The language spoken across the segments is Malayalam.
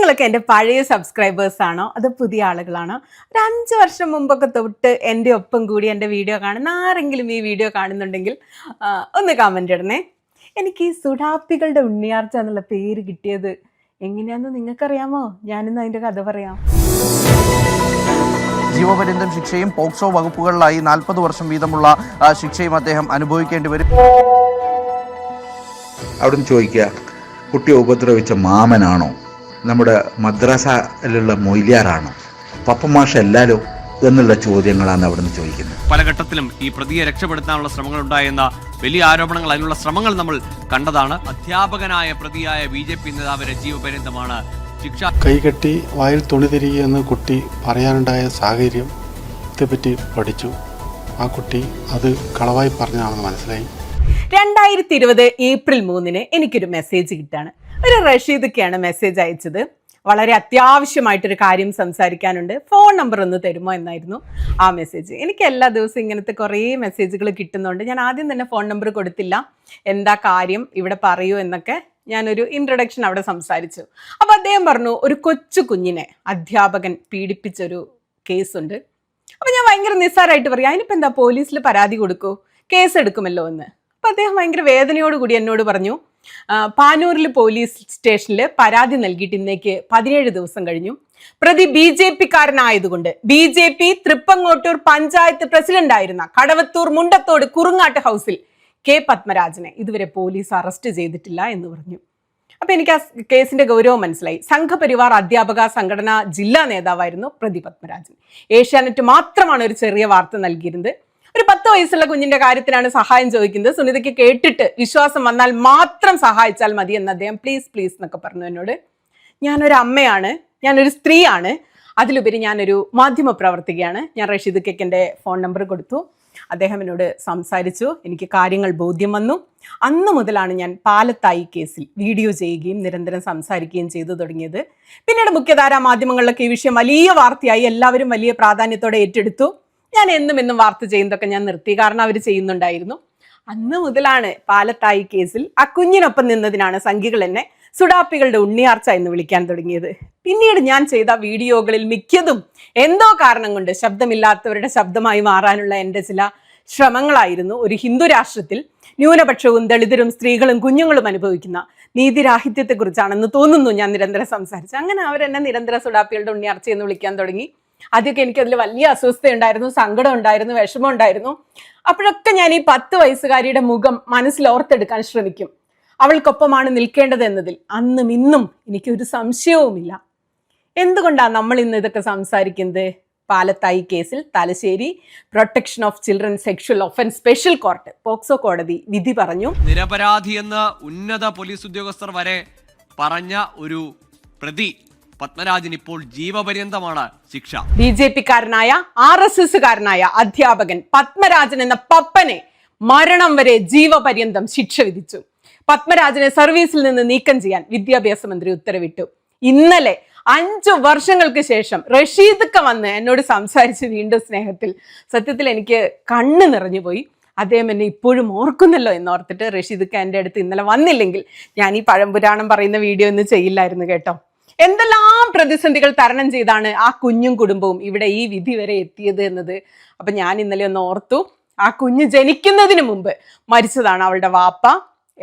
നിങ്ങളൊക്കെ എൻ്റെ പഴയ സബ്സ്ക്രൈബേഴ്സ് ആണോ അതോ പുതിയ ആളുകളാണോ? ഒരു 5 വർഷം മുമ്പൊക്കെ തൊട്ട് എൻ്റെ ഒപ്പം കൂടി എൻ്റെ വീഡിയോ കാണുന്ന ആരെങ്കിലും ഈ വീഡിയോ കാണുന്നുണ്ടെങ്കിൽ ഒന്ന് കമൻ്റ് ഇടണേ. എനിക്ക് ഈ സുഡാപ്പികളുടെ ഉണ്ണിയാർച്ച എന്നുള്ള പേര് കിട്ടിയത് എങ്ങനെയാണെന്ന് നിങ്ങൾക്കറിയാമോ? ഞാനിന്ന് അതിൻ്റെ കഥ പറയാം. ജീവപര്യന്തം ശിക്ഷയും പോക്സോ വകുപ്പുകളിലായി 40 വർഷം വീതമുള്ള ശിക്ഷയും അദ്ദേഹം അനുഭവിക്കേണ്ടി വരും. അവിടുന്ന് ചോദിക്കുക, കുട്ടിയെ ഉപദ്രവിച്ച മാമനാണോ, നമ്മുടെ മദ്രസയിലുള്ള മൊയ്ലിയാറാണോ, പപ്പമാഷ അല്ലാലോ എന്നുള്ള ചോദ്യങ്ങളാണ് അവിടുന്ന് ചോദിക്കുന്നത്. പല ഘട്ടത്തിലും ഈ പ്രതിയെ രക്ഷപ്പെടുത്താനുള്ള ശ്രമങ്ങൾ ഉണ്ടായെന്ന വലിയ ആരോപണങ്ങൾ, അതിനുള്ള ശ്രമങ്ങൾ നമ്മൾ കണ്ടതാണ്. അധ്യാപകനായ പ്രതിയായ BJP നേതാവ് ജീവപര്യന്തമാണ് ശിക്ഷ. കൈകെട്ടി വായിൽ തുണി തിരികെയെന്ന് കുട്ടി പറയാനുണ്ടായ സാഹചര്യം ഇതേപ്പറ്റി പഠിച്ചു. ആ കുട്ടി അത് കളവായി പറഞ്ഞതാണെന്ന് മനസ്സിലായി. 2020 ഏപ്രിൽ 3 എനിക്കൊരു മെസ്സേജ് കിട്ടാണ്. ഒരു റഷീദൊക്കെയാണ് മെസ്സേജ് അയച്ചത്. വളരെ അത്യാവശ്യമായിട്ടൊരു കാര്യം സംസാരിക്കാനുണ്ട്, ഫോൺ നമ്പർ ഒന്ന് തരുമോ എന്നായിരുന്നു ആ മെസ്സേജ്. എനിക്ക് എല്ലാ ദിവസവും ഇങ്ങനത്തെ കുറേ മെസ്സേജുകൾ കിട്ടുന്നുണ്ട്. ഞാൻ ആദ്യം തന്നെ ഫോൺ നമ്പർ കൊടുത്തില്ല, എന്താ കാര്യം ഇവിടെ പറയൂ എന്നൊക്കെ ഞാനൊരു ഇൻട്രൊഡക്ഷൻ അവിടെ സംസാരിച്ചു. അപ്പോൾ അദ്ദേഹം പറഞ്ഞു, ഒരു കൊച്ചു കുഞ്ഞിനെ അധ്യാപകൻ പീഡിപ്പിച്ചൊരു കേസുണ്ട്. അപ്പോൾ ഞാൻ ഭയങ്കര നിസ്സാരമായിട്ട് പറയാം, അതിനിപ്പോൾ എന്താ പോലീസിൽ പരാതി കൊടുക്കൂ, കേസ് എടുക്കുമല്ലോ എന്ന്. അപ്പോൾ അദ്ദേഹം ഭയങ്കര വേദനയോടുകൂടി എന്നോട് പറഞ്ഞു, പാനൂരിൽ പോലീസ് സ്റ്റേഷനിൽ പരാതി നൽകിയിട്ട് ഇന്നേക്ക് 17 ദിവസം കഴിഞ്ഞു. പ്രതി BJP-കാരനായതുകൊണ്ട് BJP തൃപ്പങ്ങോട്ടൂർ പഞ്ചായത്ത് പ്രസിഡന്റ് ആയിരുന്ന കടവത്തൂർ മുണ്ടത്തോട് കുറുങ്ങാട്ട് ഹൗസിൽ K. പത്മരാജനെ ഇതുവരെ പോലീസ് അറസ്റ്റ് ചെയ്തിട്ടില്ല എന്ന് പറഞ്ഞു. അപ്പോൾ എനിക്ക് ആ കേസിന്റെ ഗൗരവം മനസ്സിലായി. സംഘപരിവാർ അധ്യാപക സംഘടനാ ജില്ലാ നേതാവായിരുന്നു പ്രതി പത്മരാജൻ. ഏഷ്യാനെറ്റ് മാത്രമാണ് ഒരു ചെറിയ വാർത്ത നൽകിയിരുന്നത്. ഒരു 10 വയസ്സുള്ള കുഞ്ഞിന്റെ കാര്യത്തിനാണ് സഹായം ചോദിക്കുന്നത്. സുനിതയ്ക്ക് കേട്ടിട്ട് വിശ്വാസം വന്നാൽ മാത്രം സഹായിച്ചാൽ മതി എന്ന് അദ്ദേഹം പ്ലീസ് പ്ലീസ് എന്നൊക്കെ പറഞ്ഞു എന്നോട്. ഞാനൊരു അമ്മയാണ്, ഞാനൊരു സ്ത്രീയാണ്, അതിലുപരി ഞാനൊരു മാധ്യമ പ്രവർത്തകയാണ്. ഞാൻ റഷീദ് കെക്കിൻ്റെ ഫോൺ നമ്പർ കൊടുത്തു. അദ്ദേഹം എന്നോട് സംസാരിച്ചു, എനിക്ക് കാര്യങ്ങൾ ബോധ്യം വന്നു. അന്ന് മുതലാണ് ഞാൻ പാലത്തായി കേസിൽ വീഡിയോ ചെയ്യുകയും നിരന്തരം സംസാരിക്കുകയും ചെയ്തു തുടങ്ങിയത്. പിന്നീട് മുഖ്യധാരാ മാധ്യമങ്ങളിലൊക്കെ ഈ വിഷയം വലിയ വാർത്തയായി, എല്ലാവരും വലിയ പ്രാധാന്യത്തോടെ ഏറ്റെടുത്തു. ഞാൻ എന്നും വാർത്ത ചെയ്യുന്നതൊക്കെ ഞാൻ നിർത്തി, കാരണം അവർ ചെയ്യുന്നുണ്ടായിരുന്നു. അന്ന് മുതലാണ് പാലത്തായി കേസിൽ ആ കുഞ്ഞിനൊപ്പം നിന്നതിനാണ് സംഘികൾ എന്നെ സുഡാപ്പികളുടെ ഉണ്ണിയാർച്ച എന്ന് വിളിക്കാൻ തുടങ്ങിയത്. പിന്നീട് ഞാൻ ചെയ്ത വീഡിയോകളിൽ മിക്കതും എന്തോ കാരണം കൊണ്ട് ശബ്ദമില്ലാത്തവരുടെ ശബ്ദമായി മാറാനുള്ള എൻ്റെ ചില ശ്രമങ്ങളായിരുന്നു. ഒരു ഹിന്ദു രാഷ്ട്രത്തിൽ ന്യൂനപക്ഷവും ദളിതരും സ്ത്രീകളും കുഞ്ഞുങ്ങളും അനുഭവിക്കുന്ന നീതിരാഹിത്യത്തെക്കുറിച്ചാണെന്ന് തോന്നുന്നു ഞാൻ നിരന്തരം സംസാരിച്ചു. അങ്ങനെ അവരെന്നെ നിരന്തര സുഡാപ്പികളുടെ ഉണ്ണിയാർച്ച എന്ന് വിളിക്കാൻ തുടങ്ങി. ആദ്യമൊക്കെ എനിക്കതിൽ വലിയ അസ്വസ്ഥയുണ്ടായിരുന്നു, സങ്കടം ഉണ്ടായിരുന്നു, വിഷമം ഉണ്ടായിരുന്നു. അപ്പോഴൊക്കെ ഞാൻ ഈ 10 വയസ്സുകാരിയുടെ മുഖം മനസ്സിൽ ഓർത്തെടുക്കാൻ ശ്രമിക്കും. അവൾക്കൊപ്പമാണ് നിൽക്കേണ്ടത് എന്നതിൽ അന്നും ഇന്നും എനിക്കൊരു സംശയവുമില്ല. എന്തുകൊണ്ടാണ് നമ്മൾ ഇന്ന് ഇതൊക്കെ സംസാരിക്കുന്നത്? പാലത്തായി കേസിൽ Thalassery protection of children sexual offence special court POCSO കോടതി വിധി പറഞ്ഞു. നിരപരാധിയെന്ന് ഉന്നത പോലീസ് ഉദ്യോഗസ്ഥർ വരെ പറഞ്ഞ ഒരു പ്രതി പത്മരാജൻ ഇപ്പോൾ ജീവപര്യന്തമാണ് ശിക്ഷ. BJP-കാരനായ RSS-കാരനായ അധ്യാപകൻ പത്മരാജൻ എന്ന പപ്പനെ മരണം വരെ ജീവപര്യന്തം ശിക്ഷ വിധിച്ചു. പത്മരാജനെ സർവീസിൽ നിന്ന് നീക്കം ചെയ്യാൻ വിദ്യാഭ്യാസ മന്ത്രി ഉത്തരവിട്ടു. ഇന്നലെ 5 വർഷങ്ങൾക്ക് ശേഷം റഷീദൊക്കെ വന്ന് എന്നോട് സംസാരിച്ച് വീണ്ടും സ്നേഹത്തിൽ, സത്യത്തിൽ എനിക്ക് കണ്ണ് നിറഞ്ഞു പോയി. അദ്ദേഹം എന്നെ ഇപ്പോഴും ഓർക്കുന്നല്ലോ എന്നോർത്തിട്ട് റഷീദൊക്കെ എൻ്റെ അടുത്ത് ഇന്നലെ വന്നില്ലെങ്കിൽ ഞാൻ ഈ പഴംപുരാണം പറയുന്ന വീഡിയോ ഒന്നും ചെയ്യില്ലായിരുന്നു കേട്ടോ. എന്തെല്ലാം പ്രതിസന്ധികൾ തരണം ചെയ്താണ് ആ കുഞ്ഞും കുടുംബവും ഇവിടെ ഈ വിധി വരെ എത്തിയത് എന്നത്. അപ്പൊ ഞാൻ ഇന്നലെ ഒന്ന് ഓർത്തു, ആ കുഞ്ഞ് ജനിക്കുന്നതിന് മുമ്പ് മരിച്ചതാണ് അവളുടെ വാപ്പ.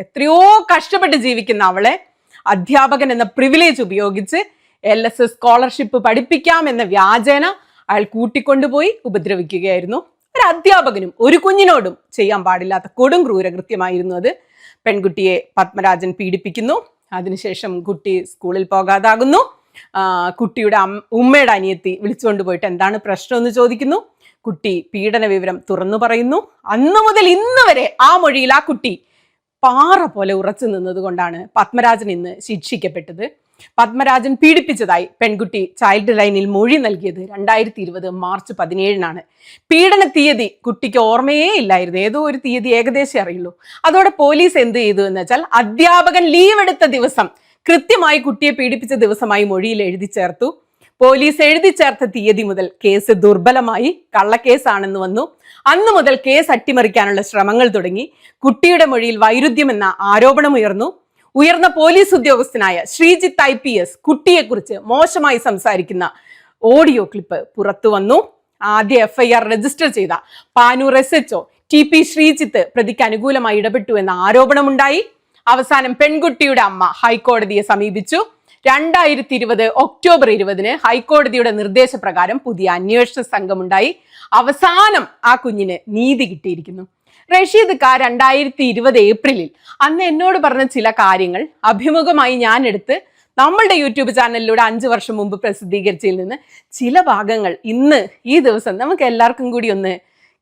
എത്രയോ കഷ്ടപ്പെട്ട് ജീവിക്കുന്ന അവളെ അധ്യാപകൻ എന്ന പ്രിവിലേജ് ഉപയോഗിച്ച് LSS സ്കോളർഷിപ്പ് പഠിപ്പിക്കാം എന്ന വ്യാജേന അയാൾ കൂട്ടിക്കൊണ്ടുപോയി ഉപദ്രവിക്കുകയായിരുന്നു. ഒരു അധ്യാപകനും ഒരു കുഞ്ഞിനോടും ചെയ്യാൻ പാടില്ലാത്ത കൊടും ക്രൂരകൃത്യമായിരുന്നു അത്. പെൺകുട്ടിയെ പത്മരാജൻ പീഡിപ്പിക്കുന്നു. അതിനുശേഷം കുട്ടി സ്കൂളിൽ പോകാതാകുന്നു. കുട്ടിയുടെ ഉമ്മയുടെ അനിയത്തി വിളിച്ചുകൊണ്ട് പോയിട്ട് എന്താണ് പ്രശ്നം എന്ന് ചോദിക്കുന്നു. കുട്ടി പീഡന വിവരം തുറന്നു പറയുന്നു. അന്നു മുതൽ ഇന്ന് വരെ ആ മൊഴിയിൽ ആ കുട്ടി പാറ പോലെ ഉറച്ചു നിന്നത് കൊണ്ടാണ് പത്മരാജൻ ഇന്ന് ശിക്ഷിക്കപ്പെട്ടത്. പത്മരാജൻ പീഡിപ്പിച്ചതായി പെൺകുട്ടി ചൈൽഡ് ലൈനിൽ മൊഴി നൽകിയത് 2020 മാർച്ച് 17-നാണ്. പീഡന തീയതി കുട്ടിക്ക് ഓർമ്മയേ ഇല്ലായിരുന്നു, ഏതോ ഒരു തീയതി ഏകദേശം അറിയുള്ളൂ. അതോടെ പോലീസ് എന്ത് ചെയ്തു എന്ന് വെച്ചാൽ അധ്യാപകൻ ലീവ് എടുത്ത ദിവസം കൃത്യമായി കുട്ടിയെ പീഡിപ്പിച്ച ദിവസമായി മൊഴിയിൽ എഴുതി ചേർത്തു. പോലീസ് എഴുതി ചേർത്ത തീയതി മുതൽ കേസ് ദുർബലമായി, കള്ളക്കേസാണെന്ന് വന്നു. അന്നു മുതൽ കേസ് അട്ടിമറിക്കാനുള്ള ശ്രമങ്ങൾ തുടങ്ങി. കുട്ടിയുടെ മൊഴിയിൽ വൈരുദ്ധ്യമെന്ന ആരോപണമുയർന്നു. ഉയർന്ന പോലീസ് ഉദ്യോഗസ്ഥനായ ശ്രീജിത്ത് IPS കുട്ടിയെക്കുറിച്ച് മോശമായി സംസാരിക്കുന്ന ഓഡിയോ ക്ലിപ്പ് പുറത്തു വന്നു. ആദ്യ FIR രജിസ്റ്റർ ചെയ്ത പാനൂർ SHO TP ശ്രീജിത്ത് പ്രതിക്ക് അനുകൂലമായി ഇടപെട്ടു എന്ന ആരോപണമുണ്ടായി. അവസാനം പെൺകുട്ടിയുടെ അമ്മ ഹൈക്കോടതിയെ സമീപിച്ചു. 2020 ഒക്ടോബർ 20 ഹൈക്കോടതിയുടെ നിർദ്ദേശപ്രകാരം പുതിയ അന്വേഷണ സംഘമുണ്ടായി. അവസാനം ആ കുഞ്ഞിന് നീതി കിട്ടിയിരിക്കുന്നു. റഷീദ് ഖാൻ 2020 ഏപ്രിലിൽ അന്ന് എന്നോട് പറഞ്ഞ ചില കാര്യങ്ങൾ അഭിമുഖമായി ഞാൻ എടുത്ത് നമ്മളുടെ യൂട്യൂബ് ചാനലിലൂടെ 5 വർഷം മുമ്പ് പ്രസിദ്ധീകരിച്ചതിൽ നിന്ന് ചില ഭാഗങ്ങൾ ഇന്ന് ഈ ദിവസം നമുക്ക് എല്ലാവർക്കും കൂടി ഒന്ന്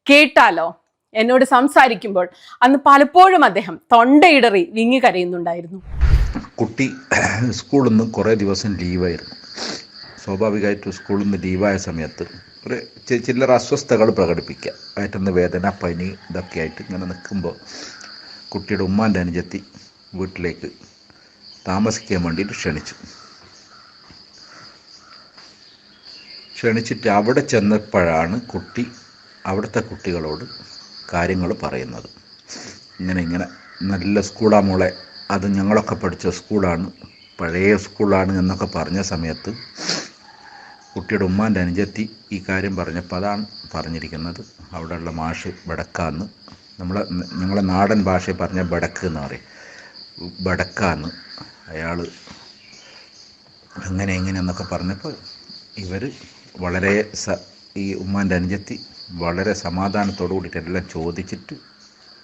കേട്ടാലോ? എന്നോട് സംസാരിക്കുമ്പോൾ അന്ന് പലപ്പോഴും അദ്ദേഹം തൊണ്ടയിടറി വിങ്ങി കരയുന്നുണ്ടായിരുന്നു. കുട്ടി സ്കൂളിൽ നിന്ന് കുറേ ദിവസം ലീവായിരുന്നു. സ്വാഭാവികമായിട്ടും സ്കൂളിൽ നിന്ന് ലീവായ സമയത്ത് ഒരു ചില്ലറ അസ്വസ്ഥതകൾ പ്രകടിപ്പിക്കുക, വയറ്റുന്ന വേദന, പനി ഇതൊക്കെ ആയിട്ട് ഇങ്ങനെ നിൽക്കുമ്പോൾ കുട്ടിയുടെ ഉമ്മാൻ്റെ അനുജത്തി വീട്ടിലേക്ക് താമസിക്കാൻ വേണ്ടിയിട്ട് ക്ഷണിച്ചിട്ട് അവിടെ ചെന്നപ്പോഴാണ് കുട്ടി അവിടുത്തെ കുട്ടികളോട് കാര്യങ്ങൾ പറയുന്നത്. ഇങ്ങനെ നല്ല സ്കൂളാ മോളെ, അത് ഞങ്ങളൊക്കെ പഠിച്ച സ്കൂളാണ്, പഴയ സ്കൂളാണ് എന്നൊക്കെ പറഞ്ഞ സമയത്ത് കുട്ടിയുടെ ഉമ്മാൻ്റെ അനുജത്തി ഈ കാര്യം പറഞ്ഞപ്പോൾ അതാണ് പറഞ്ഞിരിക്കുന്നത്. അവിടെയുള്ള മാഷ് ബടക്കാന്ന്, ഞങ്ങളെ നാടൻ ഭാഷയിൽ പറഞ്ഞ ബടക്ക് എന്ന് പറയും, ബടക്കാന്ന് അയാൾ അങ്ങനെ എന്നൊക്കെ പറഞ്ഞപ്പോൾ ഇവർ വളരെ ഈ ഉമ്മാൻ്റെ അനുജത്തി വളരെ സമാധാനത്തോടു കൂടിയിട്ട് എല്ലാം ചോദിച്ചിട്ട്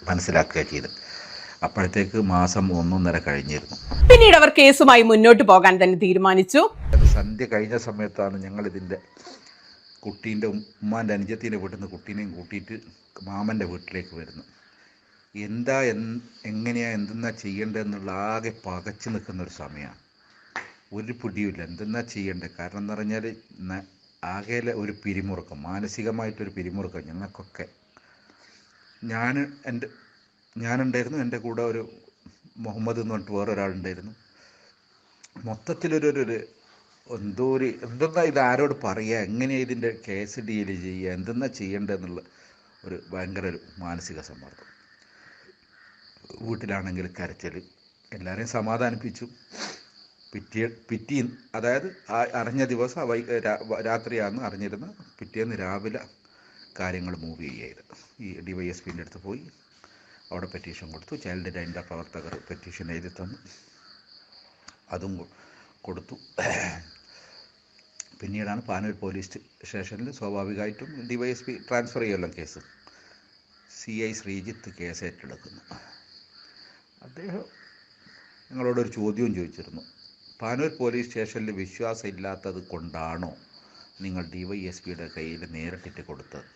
മനസ്സിലാക്കുക ചെയ്ത്. അപ്പോഴത്തേക്ക് മാസം 1.5 കഴിഞ്ഞിരുന്നു. പിന്നീട് അവർ കേസുമായി മുന്നോട്ട് പോകാൻ തന്നെ തീരുമാനിച്ചു. സന്ധ്യ കഴിഞ്ഞ സമയത്താണ് ഞങ്ങൾ ഇതിൻ്റെ കുട്ടീൻ്റെ ഉമ്മാൻ്റെ അനുജത്തിൻ്റെ വീട്ടിൽ നിന്ന് കുട്ടീനെയും കൂട്ടിയിട്ട് മാമൻ്റെ വീട്ടിലേക്ക് വരുന്നു. എന്തെന്നാ ചെയ്യേണ്ടതെന്നുള്ള ആകെ പകച്ചു നിൽക്കുന്നൊരു സമയമാണ്. ഒരു പിടിയുമില്ല എന്തെന്നാ ചെയ്യേണ്ടത്. കാരണം എന്ന് പറഞ്ഞാൽ ആകെ ഒരു പിരിമുറുക്കം, മാനസികമായിട്ടൊരു പിരിമുറുക്കം ഞങ്ങൾക്കൊക്കെ. ഞാനുണ്ടായിരുന്നു, എൻ്റെ കൂടെ ഒരു മുഹമ്മദ് എന്ന് പറഞ്ഞിട്ട് വേറൊരാളുണ്ടായിരുന്നു. മൊത്തത്തിലൊരു എന്തെന്നാ ഇത് ആരോട് പറയുക, എങ്ങനെയാണ് ഇതിൻ്റെ കേസ് ഡീൽ ചെയ്യുക, എന്തെന്നാ ചെയ്യേണ്ടതെന്നുള്ള ഒരു ഭയങ്കര ഒരു മാനസിക സമ്മർദ്ദം. വീട്ടിലാണെങ്കിൽ കരച്ചിൽ. എല്ലാവരെയും സമാധാനിപ്പിച്ചു. അതായത് അറിഞ്ഞ ദിവസം രാത്രിയാണെന്ന് അറിഞ്ഞിരുന്ന പിറ്റേന്ന് രാവിലെ കാര്യങ്ങൾ മൂവ് ചെയ്യുകയായത്. ഈ DYSPൻ്റെ അടുത്ത് പോയി അവിടെ പെറ്റീഷൻ കൊടുത്തു. ചൈൽഡ് ലൈനിൻ്റെ പ്രവർത്തകർ പെറ്റീഷൻ എഴുതി തന്നു, അതും കൊടുത്തു. പിന്നീടാണ് പാനൂർ പോലീസ് സ്റ്റേഷനിൽ സ്വാഭാവികമായിട്ടും DYSP ട്രാൻസ്ഫർ ചെയ്യുമല്ലോ കേസ്. CI ശ്രീജിത്ത് കേസ് ഏറ്റെടുക്കുന്നു. അദ്ദേഹം ഞങ്ങളോടൊരു ചോദ്യവും ചോദിച്ചിരുന്നു. പാനൂർ പോലീസ് സ്റ്റേഷനിൽ വിശ്വാസം ഇല്ലാത്തത് കൊണ്ടാണോ നിങ്ങൾ DYSPയുടെ കയ്യിൽ നേരിട്ടിട്ട് കൊടുത്തത്?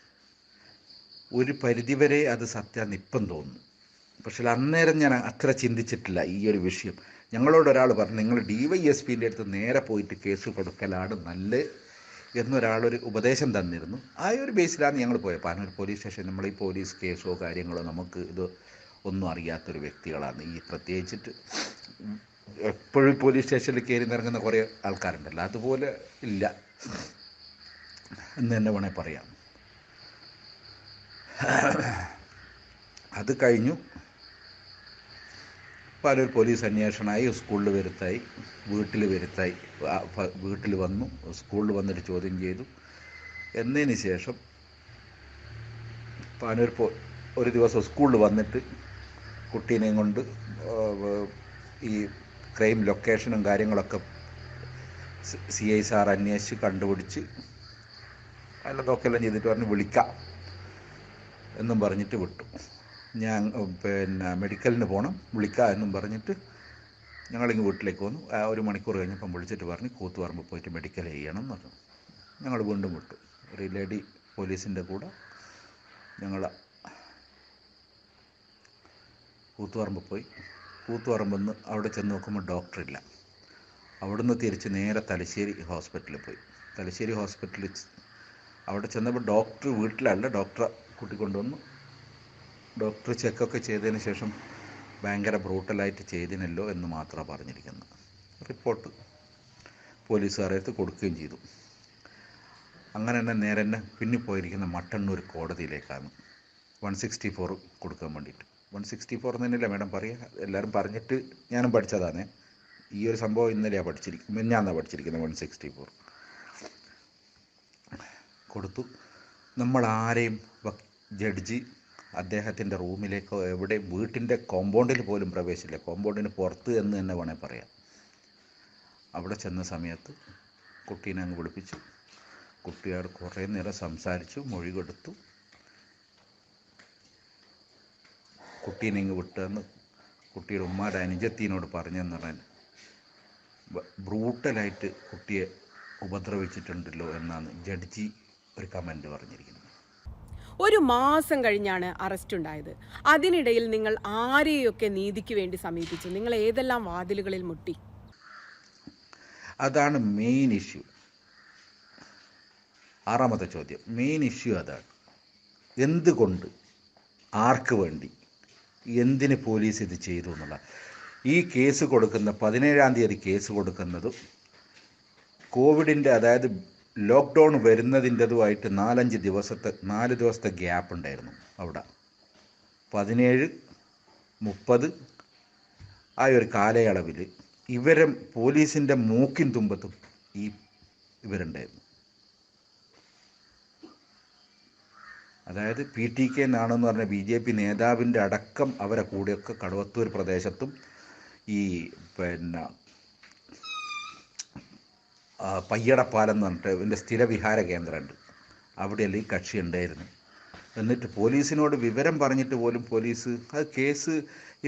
ഒരു പരിധിവരെ അത് സത്യം ഇപ്പം തോന്നുന്നു. പക്ഷേ അന്നേരം ഞാൻ അത്ര ചിന്തിച്ചിട്ടില്ല ഈ ഒരു വിഷയം. ഞങ്ങളോടൊരാൾ പറഞ്ഞു, നിങ്ങൾ DYSPൻ്റെ അടുത്ത് നേരെ പോയിട്ട് കേസ് കൊടുക്കലാണ് നല്ലത് എന്നൊരാളൊരു ഉപദേശം തന്നിരുന്നു. ആ ഒരു ബേസിലാണ് ഞങ്ങൾ പോയത്. പാനൂർ പോലീസ് സ്റ്റേഷൻ, നമ്മൾ ഈ പോലീസ് കേസോ കാര്യങ്ങളോ നമുക്ക് ഇത് ഒന്നും അറിയാത്തൊരു വ്യക്തികളാണ്. ഈ പ്രത്യേകിച്ചിട്ട് എപ്പോഴും പോലീസ് സ്റ്റേഷനിൽ കയറി നിറങ്ങുന്ന കുറേ ആൾക്കാരുണ്ടല്ലോ, അതുപോലെ ഇല്ല എന്ന് തന്നെ വേണേൽ പറയാം. അത് കഴിഞ്ഞു. പാനൂർ പോലീസ് അന്വേഷണമായി, സ്കൂളിൽ വരുത്തായി, വീട്ടിൽ വന്നു, സ്കൂളിൽ വന്നിട്ട് ചോദ്യം ചെയ്തു. എന്നതിന് ശേഷം പാനൂർ ഒരു ദിവസം സ്കൂളിൽ വന്നിട്ട് കുട്ടീനെയും കൊണ്ട് ഈ ക്രൈം ലൊക്കേഷനും കാര്യങ്ങളൊക്കെ CI സാർ അന്വേഷിച്ച് കണ്ടുപിടിച്ച് അതിലതൊക്കെല്ലാം ചെയ്തിട്ട് പറഞ്ഞ് വിളിക്കാം എന്നും പറഞ്ഞിട്ട് വിട്ടു. ഞാൻ മെഡിക്കലിന് പോകണം, വിളിക്കാം എന്നും പറഞ്ഞിട്ട് ഞങ്ങളിങ്ങ് വീട്ടിലേക്ക് വന്നു. 1 മണിക്കൂർ കഴിഞ്ഞപ്പം വിളിച്ചിട്ട് പറഞ്ഞ് കൂത്തുപറമ്പ് പോയിട്ട് മെഡിക്കൽ ചെയ്യണം എന്ന് പറഞ്ഞു. ഞങ്ങൾ വീണ്ടും വിട്ടു. ഒരു ലേഡി പോലീസിൻ്റെ കൂടെ ഞങ്ങൾ കൂത്തുപറമ്പ് പോയി. കൂത്തുപറമ്പിൽ നിന്ന് അവിടെ ചെന്ന് നോക്കുമ്പോൾ ഡോക്ടറില്ല. അവിടുന്ന് തിരിച്ച് നേരെ തലശ്ശേരി ഹോസ്പിറ്റലിൽ പോയി. തലശ്ശേരി ഹോസ്പിറ്റലിൽ അവിടെ ചെന്നപ്പോൾ ഡോക്ടർ വീട്ടിലല്ല, ഡോക്ടറെ കൂട്ടിക്കൊണ്ടുവന്നു. ഡോക്ടർ ചെക്കൊക്കെ ചെയ്തതിന് ശേഷം ഭയങ്കര ബ്രൂട്ടലായിട്ട് ചെയ്തിനല്ലോ എന്ന് മാത്രമാണ് പറഞ്ഞിരിക്കുന്നത്. റിപ്പോർട്ട് പോലീസുകാരടുത്ത് കൊടുക്കുകയും ചെയ്തു. അങ്ങനെ തന്നെ നേരെ തന്നെ പിന്നെ പോയിരിക്കുന്ന മട്ടന്നൂർ കോടതിയിലേക്കാണ് 164 കൊടുക്കാൻ വേണ്ടിയിട്ട്. 164 തന്നെയല്ലേ മാഡം പറയുക? എല്ലാവരും പറഞ്ഞിട്ട് ഞാനും പഠിച്ചതാണ്. ഈ ഒരു സംഭവം ഇന്നലെയാണ് പഠിച്ചിരിക്കുന്നത് 164 കൊടുത്തു. നമ്മൾ ആരെയും ജഡ്ജി അദ്ദേഹത്തിൻ്റെ റൂമിലേക്കോ എവിടെയും വീട്ടിൻ്റെ കോമ്പൗണ്ടിൽ പോലും പ്രവേശിച്ചില്ല. കോമ്പൗണ്ടിന് പുറത്ത് എന്ന് തന്നെ വേണേൽ പറയാം. അവിടെ ചെന്ന സമയത്ത് കുട്ടീനെ അങ്ങ് വിളിപ്പിച്ചു. കുട്ടിയോട് കുറേ നേരം സംസാരിച്ചു, മൊഴി കൊടുത്തു. കുട്ടീനെ ഇങ്ങ് വിട്ടെന്ന് കുട്ടിയുടെ ഉമ്മാരുടെ അനുജത്തിനോട് പറഞ്ഞെന്ന് പറഞ്ഞാൽ ബ്രൂട്ടലായിട്ട് കുട്ടിയെ ഉപദ്രവിച്ചിട്ടുണ്ടല്ലോ എന്നാണ് ജഡ്ജി ഒരു കമൻറ്റ് പറഞ്ഞിരിക്കുന്നത്. ഒരു മാസം കഴിഞ്ഞാണ് അറസ്റ്റ് ഉണ്ടായത്. അതിനിടയിൽ നിങ്ങൾ ആരെയൊക്കെ നീതിക്ക് വേണ്ടി സമീപിച്ചു? നിങ്ങൾ ഏതെല്ലാം വാതിലുകളിൽ മുട്ടി? അതാണ് മെയിൻ ഇഷ്യൂ. 6ാമത്തെ ചോദ്യം, മെയിൻ ഇഷ്യൂ അതാണ്. എന്തുകൊണ്ട്, ആർക്ക് വേണ്ടി, എന്തിന് പോലീസ് ഇത് ചെയ്തു എന്നുള്ള. ഈ കേസ് കൊടുക്കുന്ന 17-ാം തീയതി കേസ് കൊടുക്കുന്നതും കോവിഡിൻ്റെ, അതായത് ലോക്ക്ഡൗൺ വരുന്നതിൻ്റെതുമായിട്ട് 4 ദിവസത്തെ ഗ്യാപ്പ് ഉണ്ടായിരുന്നു. അവിടെ 17, 30 ആ ഒരു കാലയളവിൽ പോലീസിൻ്റെ മൂക്കിൻ തുമ്പത്തും ഇവരുണ്ടായിരുന്നു. അതായത് PTK എന്നാണെന്ന് പറഞ്ഞ BJP നേതാവിൻ്റെ അടക്കം അവരെ കൂടെയൊക്കെ കടവത്തൂർ പ്രദേശത്തും ഈ പയ്യടപ്പാലം എന്ന് പറഞ്ഞിട്ട് ഇതിൻ്റെ സ്ഥിരവിഹാര കേന്ദ്രമുണ്ട്, അവിടെയല്ലേ ഈ കക്ഷി ഉണ്ടായിരുന്നു. എന്നിട്ട് പോലീസിനോട് വിവരം പറഞ്ഞിട്ട് പോലും പോലീസ് അത് കേസ്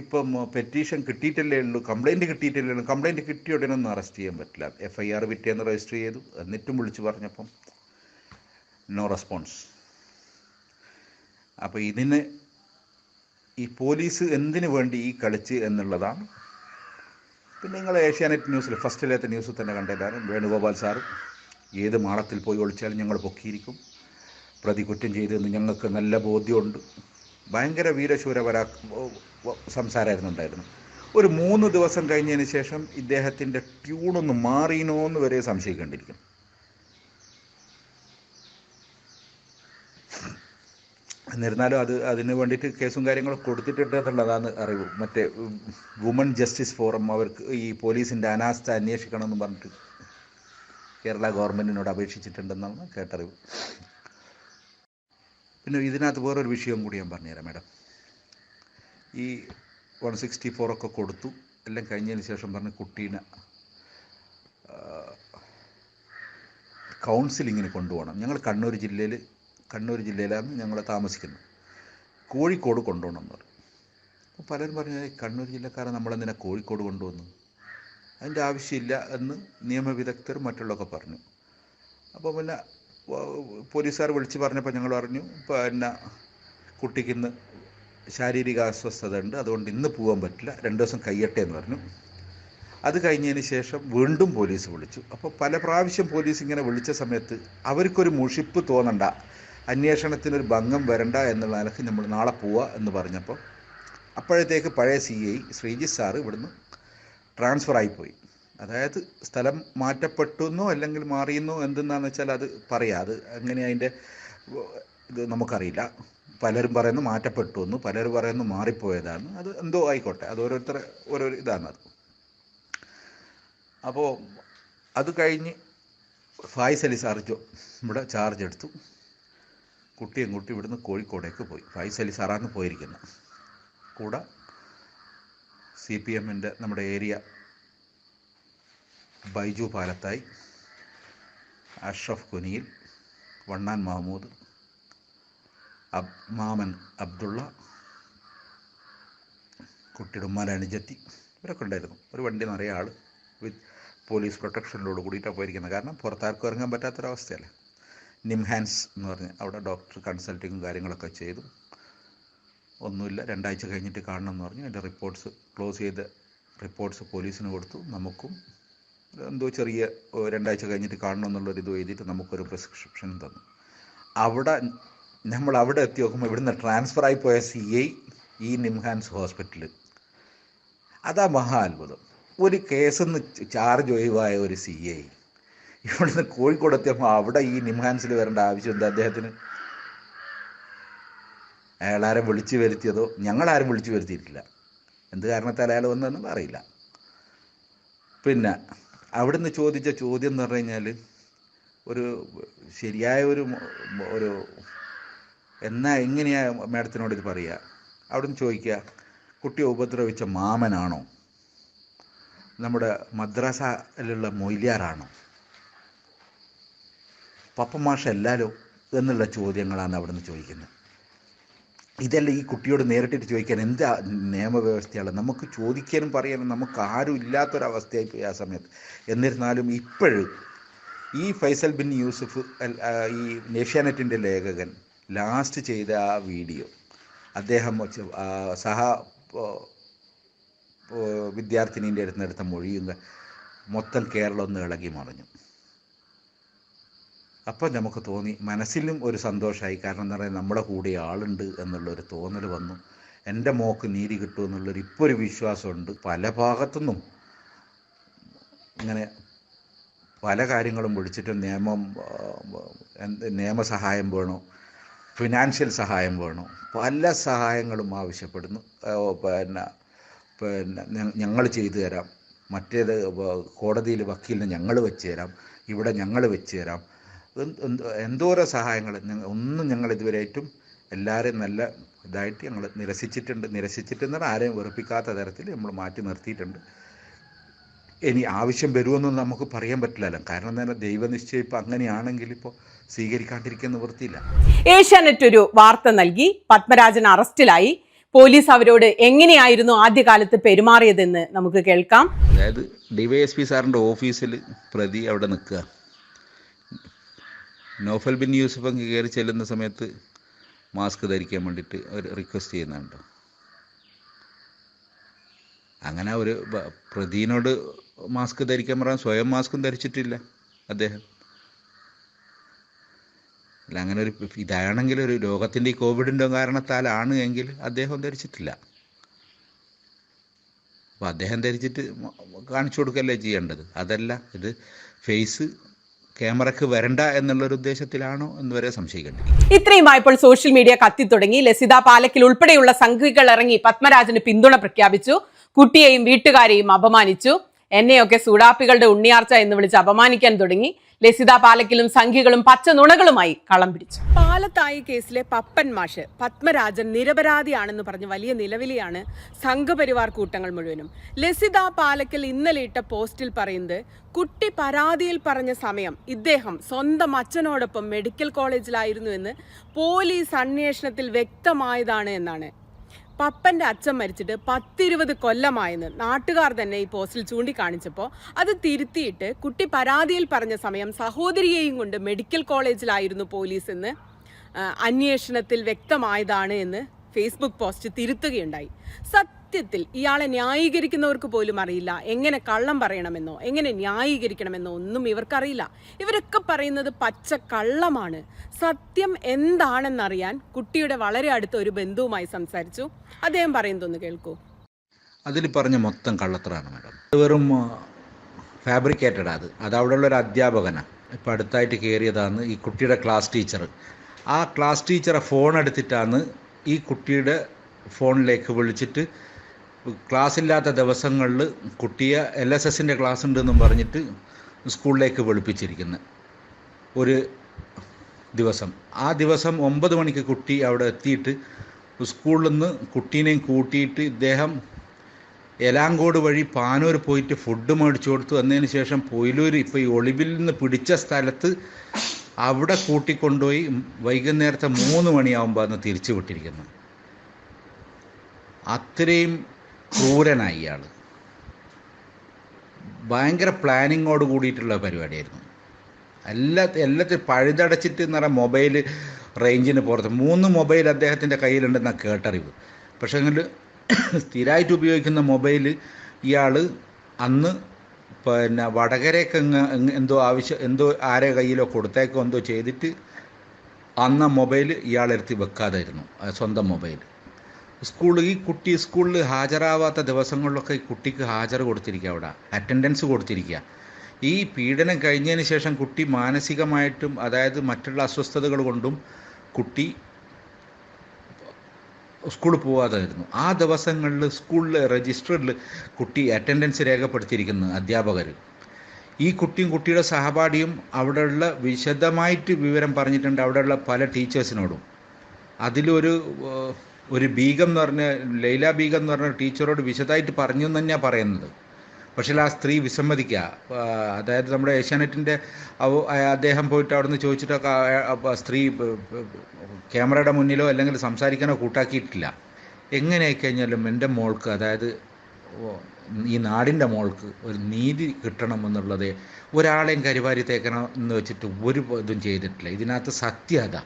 ഇപ്പം പെറ്റീഷൻ കിട്ടിയിട്ടല്ലേ ഉള്ളൂ, കംപ്ലയിൻറ്റ് കിട്ടിയിട്ടല്ലേ ഉള്ളൂ. കംപ്ലയിൻറ്റ് കിട്ടിയ ഉടനെ ഒന്നും അറസ്റ്റ് ചെയ്യാൻ പറ്റില്ല. FIR പിറ്റേന്ന് രജിസ്റ്റർ ചെയ്തു. എന്നിട്ടും വിളിച്ച് പറഞ്ഞപ്പം നോ റെസ്പോൺസ്. അപ്പോൾ ഈ പോലീസ് എന്തിനു വേണ്ടി ഈ കളിച്ച് എന്നുള്ളതാണ്. പിന്നെ നിങ്ങൾ ഏഷ്യാനെറ്റ് ന്യൂസിൽ ഫസ്റ്റിലത്തെ ന്യൂസിൽ തന്നെ കണ്ടതാണ്, വേണുഗോപാൽ സാറ് ഏത് മാളത്തിൽ പോയി ഒളിച്ചാലും ഞങ്ങൾ പൊക്കിയിരിക്കും, പ്രതി കുറ്റം ചെയ്തതെന്ന് ഞങ്ങൾക്ക് നല്ല ബോധ്യമുണ്ട്. ഭയങ്കര സംസാരമായിരുന്നു ഉണ്ടായിരുന്നു. ഒരു 3 ദിവസം കഴിഞ്ഞതിന് ശേഷം ഇദ്ദേഹത്തിൻ്റെ ട്യൂണൊന്ന് മാറിനോ എന്ന് വരെ സംശയിക്കേണ്ടിയിരിക്കുന്നു. എന്നിരുന്നാലും അതിന് വേണ്ടിയിട്ട് കേസും കാര്യങ്ങളും കൊടുത്തിട്ടുണ്ട് എന്നുള്ളതാണ് അറിവ്. മറ്റേ വുമൺ ജസ്റ്റിസ് ഫോറം അവർക്ക് ഈ പോലീസിൻ്റെ അനാസ്ഥ അന്വേഷിക്കണമെന്ന് പറഞ്ഞിട്ട് കേരള ഗവൺമെൻറ്റിനോട് അപേക്ഷിച്ചിട്ടുണ്ടെന്നാണ് കേട്ടറിവ്. പിന്നെ ഇതിനകത്ത് വേറൊരു വിഷയം കൂടി ഞാൻ പറഞ്ഞുതരാം മാഡം. ഈ 164 ഒക്കെ കൊടുത്തു, എല്ലാം കഴിഞ്ഞതിന് ശേഷം പറഞ്ഞ് കുട്ടീനെ കൗൺസിലിങ്ങിന് കൊണ്ടുപോകണം. ഞങ്ങൾ കണ്ണൂർ ജില്ലയിലാണ് ഞങ്ങൾ താമസിക്കുന്നത്. കോഴിക്കോട് കൊണ്ടുപോകണം എന്ന് പറഞ്ഞു. അപ്പോൾ പലരും പറഞ്ഞു, കണ്ണൂർ ജില്ലക്കാരെ നമ്മളെന്തിനാ കോഴിക്കോട് കൊണ്ടുവന്നു, അതിൻ്റെ ആവശ്യമില്ല എന്ന് നിയമവിദഗ്ധർ മറ്റുള്ളവരൊക്കെ പറഞ്ഞു. അപ്പോൾ പിന്നെ പോലീസുകാർ വിളിച്ച് പറഞ്ഞപ്പോൾ ഞങ്ങൾ പറഞ്ഞു, പിന്നെ കുട്ടിക്ക് ഇന്ന് ശാരീരിക അസ്വസ്ഥത ഉണ്ട്, അതുകൊണ്ട് ഇന്ന് പോകാൻ പറ്റില്ല, 2 ദിവസം കഴിയട്ടെ എന്ന് പറഞ്ഞു. അത് കഴിഞ്ഞതിന് ശേഷം വീണ്ടും പോലീസ് വിളിച്ചു. അപ്പോൾ പല പ്രാവശ്യം പോലീസ് ഇങ്ങനെ വിളിച്ച സമയത്ത് അവർക്കൊരു മുഷിപ്പ് തോന്നണ്ട, അന്വേഷണത്തിനൊരു ഭംഗം വരണ്ട എന്നുള്ള നിലയ്ക്ക് നമ്മൾ നാളെ പോവുക എന്ന് പറഞ്ഞപ്പോൾ അപ്പോഴത്തേക്ക് പഴയ CI ശ്രീജിത്ത് സാറ് ഇവിടുന്ന് ട്രാൻസ്ഫർ ആയിപ്പോയി. അതായത് സ്ഥലം മാറ്റപ്പെട്ടെന്നോ അല്ലെങ്കിൽ മാറിയെന്നോ എന്തെന്നാന്ന് വെച്ചാൽ അത് പറയാം, അത് എങ്ങനെ അതിൻ്റെ ഇത് നമുക്കറിയില്ല. പലരും പറയുന്നു മാറ്റപ്പെട്ടു എന്ന്, പലരും പറയുന്നു മാറിപ്പോയതാണ്. അത് എന്തോ ആയിക്കോട്ടെ, അത് ഓരോ ഇതാണത്. അപ്പോൾ അത് കഴിഞ്ഞ് ഫായിസ് അലി സാർ ഇവിടെ ചാർജ് എടുത്തു. കുട്ടിയും കുട്ടി ഇവിടുന്ന് കോഴിക്കോടേക്ക് പോയി. ഫായിസ് അലി സാറാണ് പോയിരിക്കുന്നത്. കൂടെ CPMൻ്റെ നമ്മുടെ ഏരിയ ബൈജു പാലത്തായി, അഷ്റഫ് കുനിയിൽ, വണ്ണാൻ മഹമ്മൂദ്, മാമൻ അബ്ദുള്ള, കുട്ടിയുടെ ഉമ്മാൻ്റെ അനുജത്തി, ഇവരൊക്കെ ഉണ്ടായിരുന്നു. ഒരു വണ്ടി നിറയെ ആൾ വിത്ത് പോലീസ് പ്രൊട്ടക്ഷനിലോട് കൂടിയിട്ടാണ് പോയിരിക്കുന്നത്. കാരണം പുറത്താർക്കും ഇറങ്ങാൻ പറ്റാത്തൊരവസ്ഥയല്ലേ. നിംഹാൻസ് എന്ന് പറഞ്ഞ് അവിടെ ഡോക്ടർ കൺസൾട്ടിങ്ങും കാര്യങ്ങളൊക്കെ ചെയ്തു. ഒന്നുമില്ല, 2 ആഴ്ച കഴിഞ്ഞിട്ട് കാണണം എന്ന് പറഞ്ഞു. അതിൻ്റെ ക്ലോസ് ചെയ്ത റിപ്പോർട്ട്സ് പോലീസിന് കൊടുത്തു. നമുക്കും എന്തോ ചെറിയ 2 ആഴ്ച കഴിഞ്ഞിട്ട് കാണണം എന്നുള്ളൊരിത് എഴുതിയിട്ട് നമുക്കൊരു പ്രിസ്ക്രിപ്ഷൻ തന്നു. നമ്മൾ അവിടെ എത്തി നോക്കുമ്പോൾ ഇവിടുന്ന് ട്രാൻസ്ഫർ ആയിപ്പോയ CI ഈ നിംഹാൻസ് ഹോസ്പിറ്റലിൽ. അതാ മഹാ അത്ഭുതം. ഒരു കേസിൽ നിന്ന് ചാർജ് ഒഴിവായ ഒരു CI ഇവിടുന്ന് കോഴിക്കോട് എത്തിയപ്പോൾ അവിടെ ഈ നിംഹാൻസിൽ വരേണ്ട ആവശ്യം എന്താ അദ്ദേഹത്തിന്? അയാളാരും വിളിച്ചു വരുത്തിയതോ ഞങ്ങളാരും വിളിച്ചു വരുത്തിയിട്ടില്ല. എന്ത് കാരണത്താൽ അയാൾ വന്നതെന്ന് അറിയില്ല. പിന്നെ അവിടുന്ന് ചോദിച്ച ചോദ്യം എന്ന് പറഞ്ഞു കഴിഞ്ഞാൽ ഒരു ശരിയായ ഒരു എങ്ങനെയാ മാഡത്തിനോട് ഇത് പറയുക? അവിടുന്ന് ചോദിക്കുക, കുട്ടിയെ ഉപദ്രവിച്ച മാമനാണോ, നമ്മുടെ മദ്രസയിലുള്ള മൊയ്ലിയാറാണോ, പപ്പ മാഷല്ലാലോ എന്നുള്ള ചോദ്യങ്ങളാണ് അവിടുന്ന് ചോദിക്കുന്നത്. ഇതെല്ലാം ഈ കുട്ടിയോട് നേരിട്ടിട്ട് ചോദിക്കാൻ എന്താ നിയമവ്യവസ്ഥയാണ്? നമുക്ക് ചോദിക്കാനും പറയാനും നമുക്ക് ആരും ഇല്ലാത്തൊരവസ്ഥയായിപ്പോയി ആ സമയത്ത്. എന്നിരുന്നാലും ഇപ്പോഴും ഈ ഫൈസൽ ബിൻ യൂസുഫ് ഈ ഏഷ്യാനെറ്റിൻ്റെ ലേഖകൻ ലാസ്റ്റ് ചെയ്ത ആ വീഡിയോ, അദ്ദേഹം വിദ്യാർത്ഥിനീൻ്റെ അടുത്തെടുത്ത മൊഴിയും മൊത്തം കേരളം ഒന്ന് ഇളകി മറിഞ്ഞു. അപ്പോൾ നമുക്ക് തോന്നി, മനസ്സിലും ഒരു സന്തോഷമായി. കാരണം എന്താ പറയുക, നമ്മുടെ കൂടെ ആളുണ്ട് എന്നുള്ളൊരു തോന്നൽ വന്നു. എൻ്റെ മോക്ക് നീതി കിട്ടും എന്നുള്ളൊരു ഇപ്പോൾ ഒരു വിശ്വാസമുണ്ട്. പല ഭാഗത്തുനിന്നും ഇങ്ങനെ പല കാര്യങ്ങളും വിളിച്ചിട്ട് നിയമസഹായം വേണോ, ഫിനാൻഷ്യൽ സഹായം വേണോ, പല സഹായങ്ങളും ആവശ്യപ്പെടുന്നു. പിന്നെ ഞങ്ങൾ ചെയ്തു തരാം, മറ്റേത് കോടതിയിൽ വക്കീലിന് ഞങ്ങൾ വെച്ച് തരാം, ഇവിടെ ഞങ്ങൾ വെച്ച് തരാം, എന്തോരോ സഹായങ്ങൾ. ഒന്നും ഞങ്ങൾ ഇതുവരെയായിട്ടും എല്ലാവരെയും നല്ല ഇതായിട്ട് ഞങ്ങൾ നിരസിച്ചിട്ടെന്ന് പറഞ്ഞാൽ ആരെയും വെറുപ്പിക്കാത്ത തരത്തിൽ നമ്മൾ മാറ്റി നിർത്തിയിട്ടുണ്ട്. ഇനി ആവശ്യം വരുമെന്നൊന്നും നമുക്ക് പറയാൻ പറ്റില്ലല്ലോ. കാരണം എന്താ, ദൈവനിശ്ചയം ഇപ്പം അങ്ങനെയാണെങ്കിൽ ഇപ്പോൾ സ്വീകരിക്കാണ്ടിരിക്കുന്ന നിവൃത്തിയില്ല. ഏഷ്യാനെറ്റ് ഒരു വാർത്ത നൽകി, പത്മരാജൻ അറസ്റ്റിലായി. പോലീസ് അവരോട് എങ്ങനെയായിരുന്നു ആദ്യകാലത്ത് പെരുമാറിയതെന്ന് നമുക്ക് കേൾക്കാം. അതായത് DYSP സാറിൻ്റെ ഓഫീസിൽ പ്രതി അവിടെ നിൽക്കുക. നൗഫൽ ബിൻ യൂസുഫ് അങ്ങ് കയറി ചെല്ലുന്ന സമയത്ത് മാസ്ക് ധരിക്കാൻ വേണ്ടിയിട്ട് ഒരു റിക്വസ്റ്റ് ചെയ്യുന്നുണ്ട്. അങ്ങനെ ഒരു പ്രതിനോട് മാസ്ക് ധരിക്കാൻ പറയാൻ സ്വയം മാസ്കും ധരിച്ചിട്ടില്ല അദ്ദേഹം. അല്ല, അങ്ങനെ ഒരു ഇതാണെങ്കിൽ ഒരു രോഗത്തിൻ്റെ ഈ കോവിഡിൻ്റെ കാരണത്താലാണ് എങ്കിൽ അദ്ദേഹം ധരിച്ചിട്ടില്ല. അപ്പോൾ അദ്ദേഹം ധരിച്ചിട്ട് കാണിച്ചു കൊടുക്കല്ലേ ചെയ്യേണ്ടത്. അതല്ല, ഇത് ഫേസ് ക്യാമറയ്ക്ക് വരണ്ട എന്നുള്ളൊരു ഉദ്ദേശത്തിലാണോ എന്ന് വരെ സംശയിക്കേണ്ടി. ഇത്രയുമായപ്പോൾ സോഷ്യൽ മീഡിയ കത്തിത്തുടങ്ങി. ലസിത പാലക്കിൽ ഉൾപ്പെടെയുള്ള സംഘികൾ ഇറങ്ങി പത്മരാജന് പിന്തുണ പ്രഖ്യാപിച്ചു. കുട്ടിയെയും വീട്ടുകാരെയും അപമാനിച്ചു. എന്നെയൊക്കെ സൂടാപ്പികളുടെ ഉണ്ണിയാർച്ച എന്ന് വിളിച്ച് അപമാനിക്കാൻ തുടങ്ങി. ലസിത പാലക്കിലും സംഘികളും പച്ച നുണകളുമായി കളം പിടിച്ചു. പാലത്തായി കേസിലെ പപ്പൻ മാഷ് പത്മരാജൻ നിരപരാധിയാണെന്ന് പറഞ്ഞ് വലിയ നിലവിളിയാണ് സംഘപരിവാർ കൂട്ടങ്ങൾ മുഴുവനും. ലസിത പാലക്കൽ ഇന്നലെ ഇട്ട പോസ്റ്റിൽ പറയുന്നത്, കുട്ടി പരാതിയിൽ പറഞ്ഞ സമയം ഇദ്ദേഹം സ്വന്തം അച്ഛനോടൊപ്പം മെഡിക്കൽ കോളേജിലായിരുന്നു എന്ന് പോലീസ് അന്വേഷണത്തിൽ വ്യക്തമായതാണ് എന്നാണ്. പപ്പന്റെ അച്ഛൻ മരിച്ചിട്ട് 10-20 കൊല്ലമായെന്ന് നാട്ടുകാർ തന്നെ ഈ പോസ്റ്റിൽ ചൂണ്ടിക്കാണിച്ചപ്പോൾ അത് തിരുത്തിയിട്ട് കുട്ടി പരാതിയിൽ പറഞ്ഞ സമയം സഹോദരിയെയും കൊണ്ട് മെഡിക്കൽ കോളേജിലായിരുന്നു പോലീസ് എന്ന് അന്വേഷണത്തിൽ വ്യക്തമായതാണ് എന്ന് ഫേസ്ബുക്ക് പോസ്റ്റ് തിരുത്തുകയുണ്ടായി. സത്യത്തിൽ ഇയാളെ ന്യായീകരിക്കുന്നവർക്ക് പോലും അറിയില്ല എങ്ങനെ കള്ളം പറയണമെന്നോ എങ്ങനെ ന്യായീകരിക്കണമെന്നോ ഒന്നും ഇവർക്കറിയില്ല. ഇവരൊക്കെ പറയുന്നത് പച്ച കള്ളമാണ്. സത്യം എന്താണെന്നറിയാൻ കുട്ടിയുടെ വളരെ അടുത്ത ഒരു ബന്ധുവുമായി സംസാരിച്ചു. അദ്ദേഹം പറയുന്നതൊന്ന് കേൾക്കൂ. അതിൽ പറഞ്ഞ മൊത്തം കള്ളത്തരാണ് മാഡം. വെറും ഫാബ്രിക്കേറ്റഡ്. അത് അവിടെയുള്ള ഒരു അധ്യാപകനാണ്. ഇപ്പം അടുത്തായിട്ട് കയറിയതാണ് ഈ കുട്ടിയുടെ ക്ലാസ് ടീച്ചർ. ആ ക്ലാസ് ടീച്ചറെ ഫോൺ എടുത്തിട്ടാണ് ഈ കുട്ടിയുടെ ഫോണിലേക്ക് വിളിച്ചിട്ട് ക്ലാസ്സില്ലാത്ത ദിവസങ്ങളിൽ കുട്ടിയെ LSSൻ്റെ ക്ലാസ് ഉണ്ടെന്നും പറഞ്ഞിട്ട് സ്കൂളിലേക്ക് വിളിപ്പിച്ചിരിക്കുന്നത് ഒരു ദിവസം. ആ ദിവസം 9 മണിക്ക് കുട്ടി അവിടെ എത്തിയിട്ട് സ്കൂളിൽ നിന്ന് കുട്ടീനെയും കൂട്ടിയിട്ട് ഇദ്ദേഹം എലാങ്കോട് വഴി പാനൂർ പോയിട്ട് ഫുഡ് മേടിച്ചു കൊടുത്തു. എന്നതിന് ശേഷം പൊയിലൂർ ഇപ്പോൾ ഈ ഒളിവിൽ നിന്ന് പിടിച്ച സ്ഥലത്ത് അവിടെ കൂട്ടിക്കൊണ്ടുപോയി വൈകുന്നേരത്തെ 3 മണിയാകുമ്പോൾ അന്ന് തിരിച്ചു വിട്ടിരിക്കുന്നു. അത്രയും ക്രൂരനായി ഇയാൾ. ഭയങ്കര പ്ലാനിങ്ങോട് കൂടിയിട്ടുള്ള പരിപാടിയായിരുന്നു. എല്ലാത്തിനും പഴുതടച്ചിട്ട് എന്ന് പറഞ്ഞാൽ മൊബൈൽ റേഞ്ചിന് പുറത്ത് 3 മൊബൈൽ അദ്ദേഹത്തിൻ്റെ കയ്യിലുണ്ടെന്നാണ് കേട്ടറിവ്. പക്ഷേ എങ്കിൽ സ്ഥിരമായിട്ട് ഉപയോഗിക്കുന്ന മൊബൈൽ ഇയാൾ അന്ന് പിന്നെ വടകരയ്ക്ക് എന്തോ ആരെ കയ്യിലോ കൊടുത്തേക്കോ എന്തോ ചെയ്തിട്ട് അന്ന് മൊബൈൽ ഇയാളെടുത്ത് വെക്കാതായിരുന്നു, സ്വന്തം മൊബൈൽ. ഈ കുട്ടി സ്കൂളിൽ ഹാജരാവാത്ത ദിവസങ്ങളിലൊക്കെ ഈ കുട്ടിക്ക് ഹാജർ കൊടുത്തിരിക്കുക, അവിടെ അറ്റൻഡൻസ് കൊടുത്തിരിക്കുക. ഈ പീഡനം കഴിഞ്ഞതിന് ശേഷം കുട്ടി മാനസികമായിട്ടും അതായത് മറ്റുള്ള അസ്വസ്ഥതകൾ കൊണ്ടും കുട്ടി സ്കൂളിൽ പോവാതായിരുന്നു. ആ ദിവസങ്ങളിൽ സ്കൂളിൽ രജിസ്റ്ററിൽ കുട്ടി അറ്റൻഡൻസ് രേഖപ്പെടുത്തിയിരിക്കുന്നു അധ്യാപകർ. ഈ കുട്ടിയും കുട്ടിയുടെ സഹപാഠിയും അവിടെയുള്ള വിശദമായിട്ട് വിവരം പറഞ്ഞിട്ടുണ്ട് അവിടെയുള്ള പല ടീച്ചേഴ്സിനോടും. അതിലൊരു ബീഗം എന്ന് പറഞ്ഞ ലൈല ബീഗം എന്ന് പറഞ്ഞ ടീച്ചറോട് വിശദമായിട്ട് പറഞ്ഞു എന്ന് തന്നെയാണ് പറയുന്നത്. പക്ഷേ ആ സ്ത്രീ വിസമ്മതിക്കുക. അതായത് നമ്മുടെ ഏഷ്യാനെറ്റിൻ്റെ അദ്ദേഹം പോയിട്ട് അവിടെ നിന്ന് ചോദിച്ചിട്ടൊക്കെ സ്ത്രീ ക്യാമറയുടെ മുന്നിലോ അല്ലെങ്കിൽ സംസാരിക്കാനോ കൂട്ടാക്കിയിട്ടില്ല. എങ്ങനെയായിക്കഴിഞ്ഞാലും എൻ്റെ മോൾക്ക്, അതായത് ഈ നാടിൻ്റെ മോൾക്ക് ഒരു നീതി കിട്ടണമെന്നുള്ളത് ഒരാളെയും കരിവാരി തേക്കണം എന്ന് വെച്ചിട്ട് ഒരു ഇതും ചെയ്തിട്ടില്ല. ഇതിനകത്ത് സത്യത.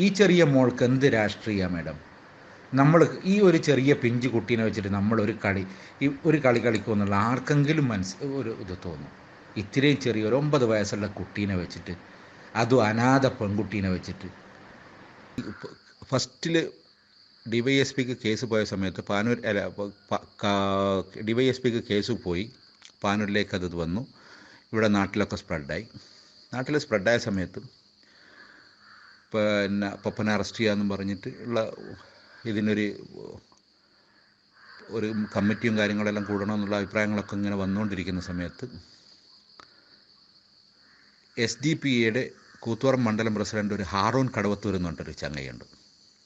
ഈ ചെറിയ മോൾക്ക് എന്ത് രാഷ്ട്രീയ മാഡം? നമ്മൾ ഈ ഒരു ചെറിയ പിഞ്ചു കുട്ടീനെ വെച്ചിട്ട് നമ്മളൊരു കളി കളിക്കുമെന്നുള്ള ആർക്കെങ്കിലും ഒരു ഇത് തോന്നും? ഇത്രയും ചെറിയ ഒരു 9 വയസ്സുള്ള കുട്ടീനെ വെച്ചിട്ട്, അതും അനാഥ പെൺകുട്ടീനെ വെച്ചിട്ട്. ഫസ്റ്റിൽ DYSPക്ക് കേസ് പോയ സമയത്ത് പാനൂർ DYSPക്ക് കേസ് പോയി, പാനൂരിലേക്ക് അത് വന്നു. ഇവിടെ നാട്ടിലൊക്കെ സ്പ്രെഡായി. നാട്ടിൽ സ്പ്രെഡായ സമയത്ത് പിന്നെ പപ്പനെ അറസ്റ്റ് ചെയ്യാമെന്നും പറഞ്ഞിട്ട് ഉള്ള ഇതിനൊരു കമ്മിറ്റിയും കാര്യങ്ങളെല്ലാം കൂടണമെന്നുള്ള അഭിപ്രായങ്ങളൊക്കെ ഇങ്ങനെ വന്നുകൊണ്ടിരിക്കുന്ന സമയത്ത് SDPയുടെ കൂത്തുപറമ്പ് മണ്ഡലം പ്രസിഡന്റ് ഒരു ഹാറൂൺ കടവത്തൂർ എന്ന് പറഞ്ഞിട്ടൊരു ചങ്ങയുണ്ട്.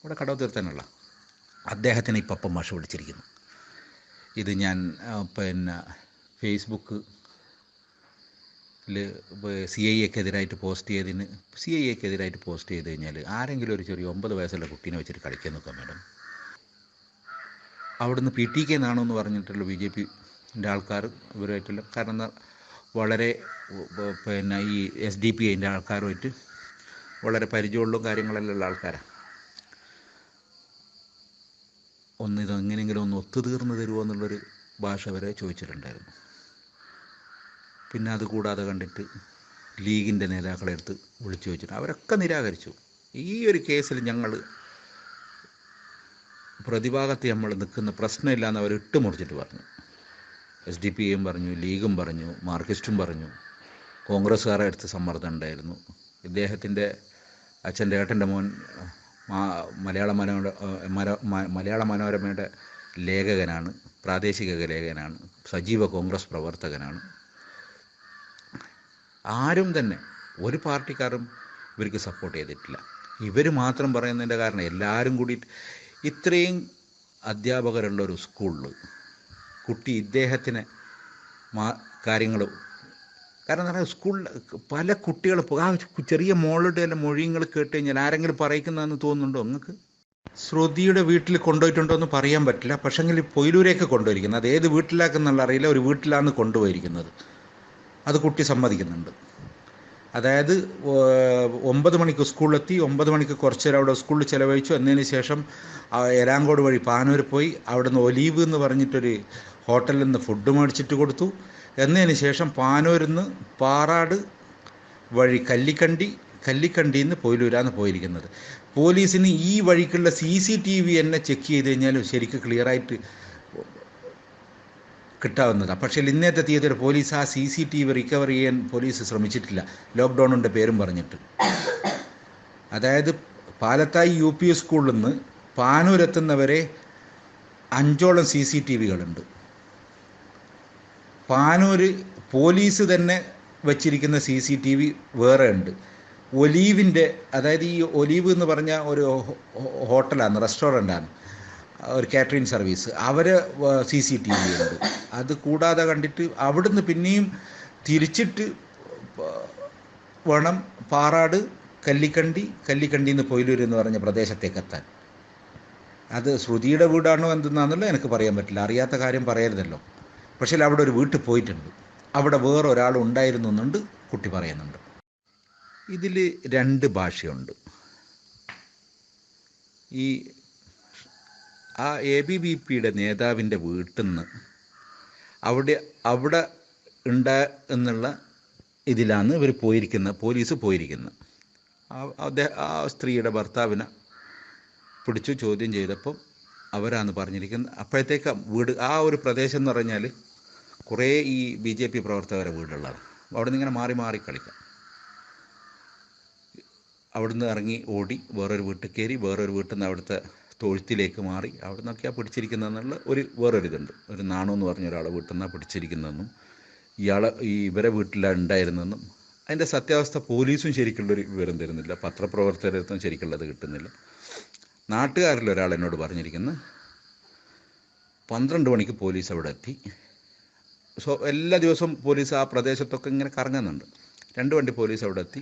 ഇവിടെ കടവത്തൂർ തന്നെയുള്ള അദ്ദേഹത്തിനെ ഈ പപ്പ മാഷ് വിളിച്ചിരിക്കുന്നു. ഇത് ഞാൻ പിന്നെ ഫേസ്ബുക്കിൽ CIAക്കെതിരായിട്ട് പോസ്റ്റ് ചെയ്ത് കഴിഞ്ഞാൽ ആരെങ്കിലും ഒരു ചെറിയ 9 വയസ്സുള്ള കുട്ടീനെ വെച്ചിട്ട് കളിക്കാൻ നോക്കാം മാഡം. അവിടുന്ന് PTK എന്നാണോ എന്ന് പറഞ്ഞിട്ടുള്ള BJPൻ്റെ ആൾക്കാർ ഇവരുമായിട്ടുള്ള, കാരണം വളരെ പിന്നെ ഈ SDPൻ്റെ ആൾക്കാരുമായിട്ട് വളരെ പരിചയമുള്ള കാര്യങ്ങളെല്ലാം ഉള്ള ആൾക്കാരാണ്. ഇതെങ്ങനെയെങ്കിലും ഒന്ന് ഒത്തുതീർന്ന് തരുമോ എന്നുള്ളൊരു ഭാഷ വരെ ചോദിച്ചിട്ടുണ്ടായിരുന്നു. പിന്നെ അതുകൂടാതെ കണ്ടിട്ട് ലീഗിൻ്റെ നേതാക്കളെ അടുത്ത് വിളിച്ചു ചോദിച്ചിട്ട് അവരൊക്കെ നിരാകരിച്ചു. ഈ ഒരു കേസിൽ ഞങ്ങൾ പ്രതിഭാഗത്ത് നമ്മൾ നിൽക്കുന്ന പ്രശ്നമില്ലാന്ന് അവർ ഇട്ടുമുറിച്ചിട്ട് പറഞ്ഞു. SDPയും പറഞ്ഞു, ലീഗും പറഞ്ഞു, മാർക്സിസ്റ്റും പറഞ്ഞു, കോൺഗ്രസ്സുകാരുടെ അടുത്ത് സമ്മർദ്ദം ഉണ്ടായിരുന്നു. ഇദ്ദേഹത്തിൻ്റെ അച്ഛൻ്റെ ഏട്ടൻ്റെ മോൻ മലയാള മനോരമയുടെ ലേഖകനാണ്, പ്രാദേശിക ലേഖകനാണ്, സജീവ കോൺഗ്രസ് പ്രവർത്തകനാണ്. ആരും തന്നെ ഒരു പാർട്ടിക്കാരും ഇവർക്ക് സപ്പോർട്ട് ചെയ്തിട്ടില്ല. ഇവർ മാത്രം പറയുന്നതിൻ്റെ കാരണം എല്ലാവരും കൂടിയിട്ട് ഇത്രയും അധ്യാപകരുള്ള ഒരു സ്കൂളിൽ കുട്ടി ഇദ്ദേഹത്തിന് കാര്യങ്ങൾ, കാരണം എന്താ പറയുക, സ്കൂളിൽ പല കുട്ടികൾ ആ ചെറിയ മോളുടെ എല്ലാം മൊഴികൾ കേട്ട് കഴിഞ്ഞാൽ ആരെങ്കിലും പറയിക്കുന്നതെന്ന് തോന്നുന്നുണ്ടോ നിങ്ങൾക്ക്? ശ്രുതിയുടെ വീട്ടിൽ കൊണ്ടുപോയിട്ടുണ്ടോ എന്ന് പറയാൻ പറ്റില്ല. പക്ഷെങ്കിൽ പൊയിലൂരേക്ക് കൊണ്ടുപോയിരിക്കുന്നത്, അത് ഏത് വീട്ടിലാക്കെന്നുള്ള അറിയില്ല, ഒരു വീട്ടിലാണ് കൊണ്ടുപോയിരിക്കുന്നത്. അത് കുട്ടി സമ്മതിക്കുന്നുണ്ട്. അതായത് 9 മണിക്ക് സ്കൂളിലെത്തി, 9 മണിക്ക് കുറച്ച് നേരം അവിടെ സ്കൂളിൽ ചിലവഴിച്ചു. എന്നതിന് ശേഷം എരാങ്കോട് വഴി പാനൂർ പോയി അവിടെ നിന്ന് ഒലീവ് എന്ന് പറഞ്ഞിട്ടൊരു ഹോട്ടലിൽ നിന്ന് ഫുഡ് മേടിച്ചിട്ട് കൊടുത്തു. എന്നതിന് ശേഷം പാനൂരിൽ നിന്ന് പാറാട് വഴി കല്ലിക്കണ്ടിയിൽ നിന്ന് പൊയിലൂരാണ് പോയിരിക്കുന്നത്. പോലീസിന് ഈ വഴിക്കുള്ള CCTV എന്നെ ചെക്ക് ചെയ്ത് കഴിഞ്ഞാൽ ശരിക്കും ക്ലിയറായിട്ട് കിട്ടാവുന്നതാണ്. പക്ഷേ ഇന്നത്തെ തീയതിയിൽ പോലീസ് ആ CCTV റിക്കവർ ചെയ്യാൻ പോലീസ് ശ്രമിച്ചിട്ടില്ല, ലോക്ക്ഡൗണിൻ്റെ പേരും പറഞ്ഞിട്ട്. അതായത് പാലത്തായി UP സ്കൂളിൽ നിന്ന് പാനൂരെത്തുന്നവരെ 5ഓളം CCTVകളുണ്ട്. പാനൂര് പോലീസ് തന്നെ വച്ചിരിക്കുന്ന CCTV വേറെ ഉണ്ട്. ഒലീവിൻ്റെ, അതായത് ഈ ഒലീവ് എന്ന് പറഞ്ഞ ഒരു ഹോട്ടലാണ്, റെസ്റ്റോറൻ്റാണ്, ഒരു കാറ്ററിംഗ് സർവീസ്, അവർ CCTV ഉണ്ട്. അത് കൂടാതെ കണ്ടിട്ട് അവിടുന്ന് പിന്നെയും തിരിച്ചിട്ട് വേണം പാറാട് കല്ലിക്കണ്ടിയിൽ നിന്ന് പൊയിലൂർ എന്ന് പറഞ്ഞ പ്രദേശത്തേക്ക് എത്താൻ. അത് ശ്രുതിയുടെ വീടാണോ എന്തെന്നാണെന്നല്ലോ എനിക്ക് പറയാൻ പറ്റില്ല, അറിയാത്ത കാര്യം പറയരുതല്ലോ. പക്ഷേ അവിടെ ഒരു വീട്ടിൽ പോയിട്ടുണ്ട്, അവിടെ വേറെ ഒരാൾ ഉണ്ടായിരുന്നു എന്നുണ്ട് കുട്ടി പറയുന്നുണ്ട്. ഇതിൽ 2 ഭാഷയുണ്ട്. ഈ ABVPയുടെ നേതാവിൻ്റെ വീട്ടിൽ നിന്ന് അവിടെ എന്നുള്ള ഇതിലാണ് ഇവർ പോലീസ് പോയിരിക്കുന്നത്. ആ സ്ത്രീയുടെ ഭർത്താവിനെ പിടിച്ചു ചോദ്യം ചെയ്തപ്പം അവരാണ് പറഞ്ഞിരിക്കുന്നത്. അപ്പോഴത്തേക്ക് വീട് ആ ഒരു പ്രദേശം എന്ന് പറഞ്ഞാൽ കുറേ ഈ BJP പ്രവർത്തകരെ വീടുള്ളതാണ്. അവിടെ നിന്ന് ഇങ്ങനെ മാറി കളിക്കാം. അവിടുന്ന് ഇറങ്ങി ഓടി വേറൊരു വീട്ടിൽ കയറി, വേറൊരു വീട്ടിൽ നിന്ന് അവിടുത്തെ തൊഴുത്തിലേക്ക് മാറി. അവിടെ നിന്നൊക്കെയാണ് പിടിച്ചിരിക്കുന്നതെന്നുള്ള വേറൊരു ഇതുണ്ട്. ഒരു നാണു എന്ന് പറഞ്ഞ ഒരാളെ വീട്ടിൽ നിന്നാണ് പിടിച്ചിരിക്കുന്നതെന്നും ഇവരെ വീട്ടിലാണ് ഉണ്ടായിരുന്നെന്നും അതിൻ്റെ സത്യാവസ്ഥ പോലീസും ശരിക്കുള്ളൊരു വിവരം തരുന്നില്ല, പത്രപ്രവർത്തകർക്കും ശരിക്കുള്ളത് കിട്ടുന്നില്ല. നാട്ടുകാരിൽ ഒരാൾ എന്നോട് പറഞ്ഞിരിക്കുന്നത് 12 മണിക്ക് പോലീസ് അവിടെ എത്തി. എല്ലാ ദിവസവും പോലീസ് ആ പ്രദേശത്തൊക്കെ ഇങ്ങനെ കറങ്ങുന്നുണ്ട്. 2 വണ്ടി പോലീസ് അവിടെ എത്തി.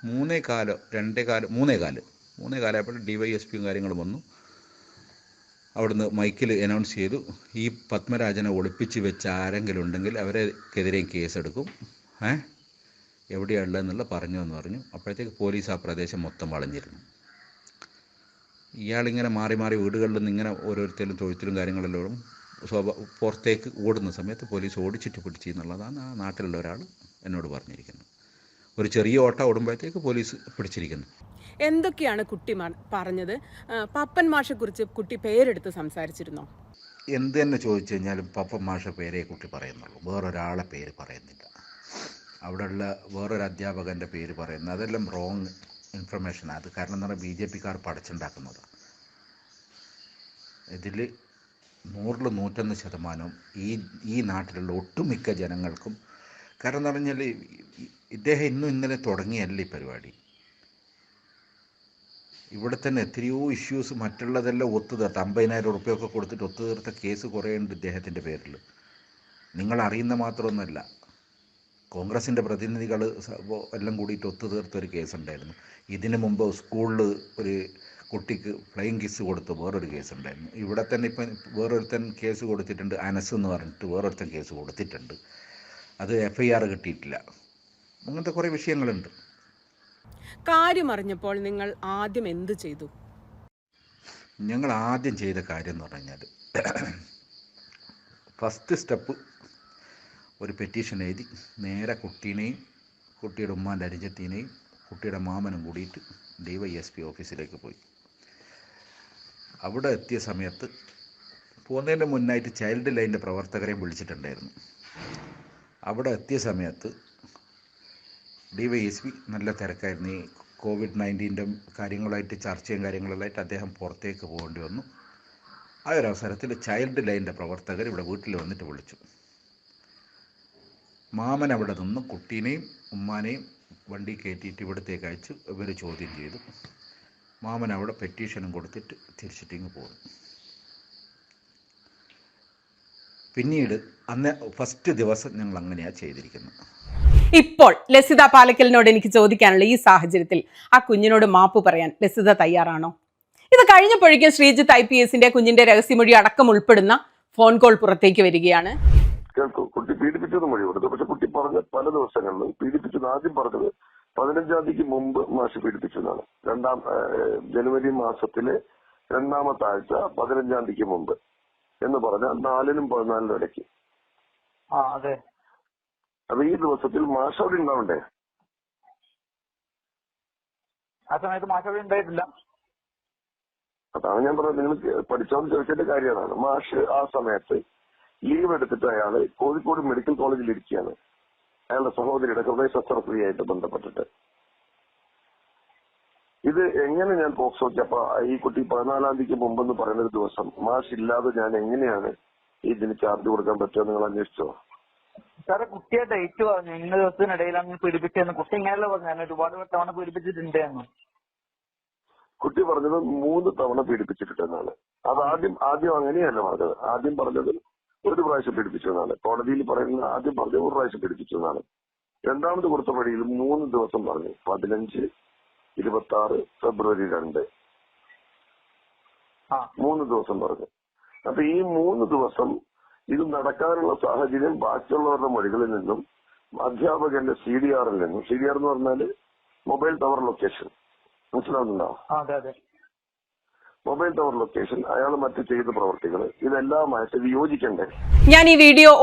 3:15 DYSPയും കാര്യങ്ങളും വന്നു. അവിടുന്ന് മൈക്കിൽ അനൗൺസ് ചെയ്തു, ഈ പത്മരാജനെ ഒളിപ്പിച്ച് വെച്ച് ആരെങ്കിലും ഉണ്ടെങ്കിൽ അവരെക്കെതിരെയും കേസെടുക്കും, എവിടെയാണുള്ളതെന്നുള്ള പറഞ്ഞു എന്ന് പറഞ്ഞു. അപ്പോഴത്തേക്ക് പോലീസ് ആ പ്രദേശം മൊത്തം വളഞ്ഞിരുന്നു. ഇയാളിങ്ങനെ മാറി മാറി വീടുകളിൽ നിന്ന് ഇങ്ങനെ ഓരോരുത്തരും തൊഴുത്തിലും കാര്യങ്ങളെല്ലാം പുറത്തേക്ക് ഓടുന്ന സമയത്ത് പോലീസ് ഓടിച്ചിട്ട് പിടിച്ചു എന്നുള്ളതാണ് ആ നാട്ടിലുള്ള ഒരാൾ എന്നോട് പറഞ്ഞിരിക്കുന്നത്. ഒരു ചെറിയ ഓട്ടം ഓടുമ്പോഴത്തേക്ക് പോലീസ് പിടിച്ചിരിക്കുന്നു. എന്തൊക്കെയാണ് കുട്ടി പറഞ്ഞത്? പപ്പൻ മാഷെക്കുറിച്ച് കുട്ടി പേരെടുത്ത് സംസാരിച്ചിരുന്നോ? എന്ത് തന്നെ ചോദിച്ചു കഴിഞ്ഞാലും പപ്പൻ മാഷ പേരേ കുട്ടി പറയുന്നുള്ളൂ, വേറൊരാളെ പേര് പറയുന്നില്ല. അവിടെയുള്ള വേറൊരു അധ്യാപകൻ്റെ പേര് പറയുന്നത് അതെല്ലാം റോങ് ഇൻഫർമേഷനാണ്. അത് കാരണം എന്ന് പറഞ്ഞാൽ BJPക്കാർ പടച്ചുണ്ടാക്കുന്നതാണ്. ഇതിൽ 100-ൽ 101% ഈ നാട്ടിലുള്ള ഒട്ടുമിക്ക ജനങ്ങൾക്കും, കാരണം എന്ന് പറഞ്ഞാൽ ഇദ്ദേഹം ഇന്നലെ തുടങ്ങിയല്ല ഈ പരിപാടി. ഇവിടെ തന്നെ എത്രയോ ഇഷ്യൂസ് മറ്റുള്ളതെല്ലാം ഒത്തുതീർത്ത് 50,000 ഉറുപ്പ്യൊക്കെ കൊടുത്തിട്ട് ഒത്തുതീർത്ത കേസ് കുറേ ഉണ്ട് ഇദ്ദേഹത്തിൻ്റെ പേരിൽ. നിങ്ങൾ അറിയുന്ന മാത്രമൊന്നുമല്ല, കോൺഗ്രസിൻ്റെ പ്രതിനിധികൾ എല്ലാം കൂടിയിട്ട് ഒത്തുതീർത്തൊരു കേസുണ്ടായിരുന്നു. ഇതിനു മുമ്പ് സ്കൂളിൽ ഒരു കുട്ടിക്ക് ഫ്ലൈയിങ് കിസ് കൊടുത്ത് വേറൊരു കേസുണ്ടായിരുന്നു. ഇവിടെ തന്നെ ഇപ്പം വേറൊരുത്തൻ കേസ് കൊടുത്തിട്ടുണ്ട്, അനസ് എന്ന് പറഞ്ഞിട്ട് വേറൊരുത്തൻ കേസ് കൊടുത്തിട്ടുണ്ട്. അത് FIR കിട്ടിയിട്ടില്ല. അങ്ങനത്തെ കുറേ വിഷയങ്ങളുണ്ട്. കാര്യം അറിഞ്ഞപ്പോൾ നിങ്ങൾ ആദ്യം എന്ത് ചെയ്തു? ഞങ്ങൾ ആദ്യം ചെയ്ത കാര്യം എന്ന് പറഞ്ഞാൽ ഫസ്റ്റ് സ്റ്റെപ്പ് ഒരു പെറ്റീഷൻ എഴുതി നേരെ കുട്ടീനെയും കുട്ടിയുടെ ഉമ്മാൻ്റെ അനുജത്തിനെയും കുട്ടിയുടെ മാമനും കൂടിയിട്ട് DYSP ഓഫീസിലേക്ക് പോയി. അവിടെ എത്തിയ സമയത്ത് പോകുന്നതിൻ്റെ മുന്നായിട്ട് ചൈൽഡ് ലൈനിൻ്റെ പ്രവർത്തകരെയും വിളിച്ചിട്ടുണ്ടായിരുന്നു. അവിടെ എത്തിയ സമയത്ത് DYSP നല്ല തിരക്കായിരുന്നു. ഈ COVID-19 കാര്യങ്ങളായിട്ട് ചർച്ചയും കാര്യങ്ങളെല്ലാമായിട്ട് അദ്ദേഹം പുറത്തേക്ക് പോകേണ്ടി വന്നു. ആ ഒരു അവസരത്തിൽ ചൈൽഡ് ലൈനിൻ്റെ പ്രവർത്തകർ ഇവിടെ വീട്ടിൽ വന്നിട്ട് വിളിച്ചു. മാമൻ അവിടെ നിന്ന് കുട്ടീനെയും ഉമ്മാനെയും വണ്ടി കയറ്റിയിട്ട് ഇവിടത്തേക്ക് അയച്ചു. ഇവർ ചോദ്യം ചെയ്തു. മാമൻ അവിടെ പെറ്റീഷനും കൊടുത്തിട്ട് തിരിച്ചിട്ടിങ്ങ് പോകുന്നു. പിന്നീട് അന്ന് ഫസ്റ്റ് ദിവസം ഞങ്ങൾ അങ്ങനെയാണ് ചെയ്തിരിക്കുന്നത്. ഇപ്പോൾ ലസിത പാലക്കലിനോട് എനിക്ക് ചോദിക്കാനുള്ള ഈ സാഹചര്യത്തിൽ ആ കുഞ്ഞിനോട് മാപ്പ് പറയാൻ ലസിത തയ്യാറാണോ? ഇത് കഴിഞ്ഞപ്പോഴേക്കും ശ്രീജിത്ത് IPSന്റെ കുഞ്ഞിന്റെ രഹസ്യമൊഴി അടക്കം ഉൾപ്പെടുന്ന ഫോൺ കോൾ പുറത്തേക്ക് വരികയാണ്. കുട്ടി പീഡിപ്പിച്ചെന്ന് മൊഴി കൊടുത്തു. പക്ഷെ കുട്ടി പറഞ്ഞ പല ദിവസങ്ങളിലും പീഡിപ്പിച്ചത് ആദ്യം പറഞ്ഞത് 15-ാം തീയതിക്ക് മുമ്പ് മാഷ് പീഡിപ്പിച്ചതാണ്. ജനുവരി മാസത്തിലെ 2ാമത്തെ ആഴ്ച 15-ാം തീയതിക്ക് മുമ്പ് എന്ന് പറഞ്ഞാൽ 4-നും 14-നും ഇടയ്ക്ക്. അതെ. അപ്പൊ ഈ ദിവസത്തിൽ മാഷ് അവിടെ ഉണ്ടാവണ്ടേ? ആ സമയത്ത് മാഷ് അവിടെ ഉണ്ടായിട്ടില്ല. അതാണ് ഞാൻ പറഞ്ഞത്, നിങ്ങൾ പഠിച്ചോന്ന് ചോദിക്കേണ്ട കാര്യമാണ്. മാഷ് ആ സമയത്ത് ലീവ് എടുത്തിട്ട് അയാള് കോഴിക്കോട് മെഡിക്കൽ കോളേജിൽ ഇരിക്കുകയാണ്. അയാളുടെ സഹോദരിയുടെ ഹൃദയ ശസ്ത്രക്രിയയായിട്ട് ബന്ധപ്പെട്ടിട്ട്. ഇത് എങ്ങനെ ഞാൻ പോക്സോക്ക് അപ്പൊ ഈ കുട്ടി 14-ാം തീയതിക്ക് മുമ്പെന്ന് പറയുന്ന ഒരു ദിവസം മാഷ് ഇല്ലാതെ ഞാൻ എങ്ങനെയാണ് ഇതിന് ചാർജ് കൊടുക്കാൻ പറ്റുക? നിങ്ങൾ അന്വേഷിച്ചോ? സാറെ കുട്ടിയെ ഡേറ്റ് പറഞ്ഞു, ഇന്ന ദിവസത്തിനിടയിലാണ് പീഡിപ്പിച്ചതെന്ന്. കുട്ടി ഇങ്ങനെയല്ല പറഞ്ഞു, ഞാൻ ഒരുപാട് തവണ പീഡിപ്പിച്ചിട്ടുണ്ട് എന്ന്. കുട്ടി പറഞ്ഞത് 3 തവണ പീഡിപ്പിച്ചിട്ടുണ്ടെന്നാണ്. അത് ആദ്യം അങ്ങനെയല്ല പറഞ്ഞത്. ആദ്യം പറഞ്ഞത് 1 പ്രാവശ്യം പീഡിപ്പിച്ചു എന്നാണ്. കോടതിയിൽ പറയുന്നത് ആദ്യം പറഞ്ഞത് 1 പ്രാവശ്യം പീഡിപ്പിച്ചു എന്നാണ്. രണ്ടാമത് കൊടുത്ത വഴിയിൽ 3 ദിവസം പറഞ്ഞു. 15, 26, ഫെബ്രുവരി 2, 3 ദിവസം പറഞ്ഞു. അപ്പൊ ഈ 3 ദിവസം ഇത് നടക്കാനുള്ള സാഹചര്യം ബാക്കിയുള്ളവരുടെ മൊഴികളിൽ നിന്നും അധ്യാപകന്റെ CDRൽ നിന്നും, CDR എന്ന് പറഞ്ഞാല് മൊബൈൽ ടവർ ലൊക്കേഷൻ, മനസ്സിലാവുന്നുണ്ടോ? മൊബൈൽ ടവർ ലൊക്കേഷൻ, അയാൾ മറ്റ് ചെയ്ത പ്രവർത്തികൾ, ഇതെല്ലാമായിട്ട് വിയോജിക്കണ്ടേ? ഞാൻ ഈ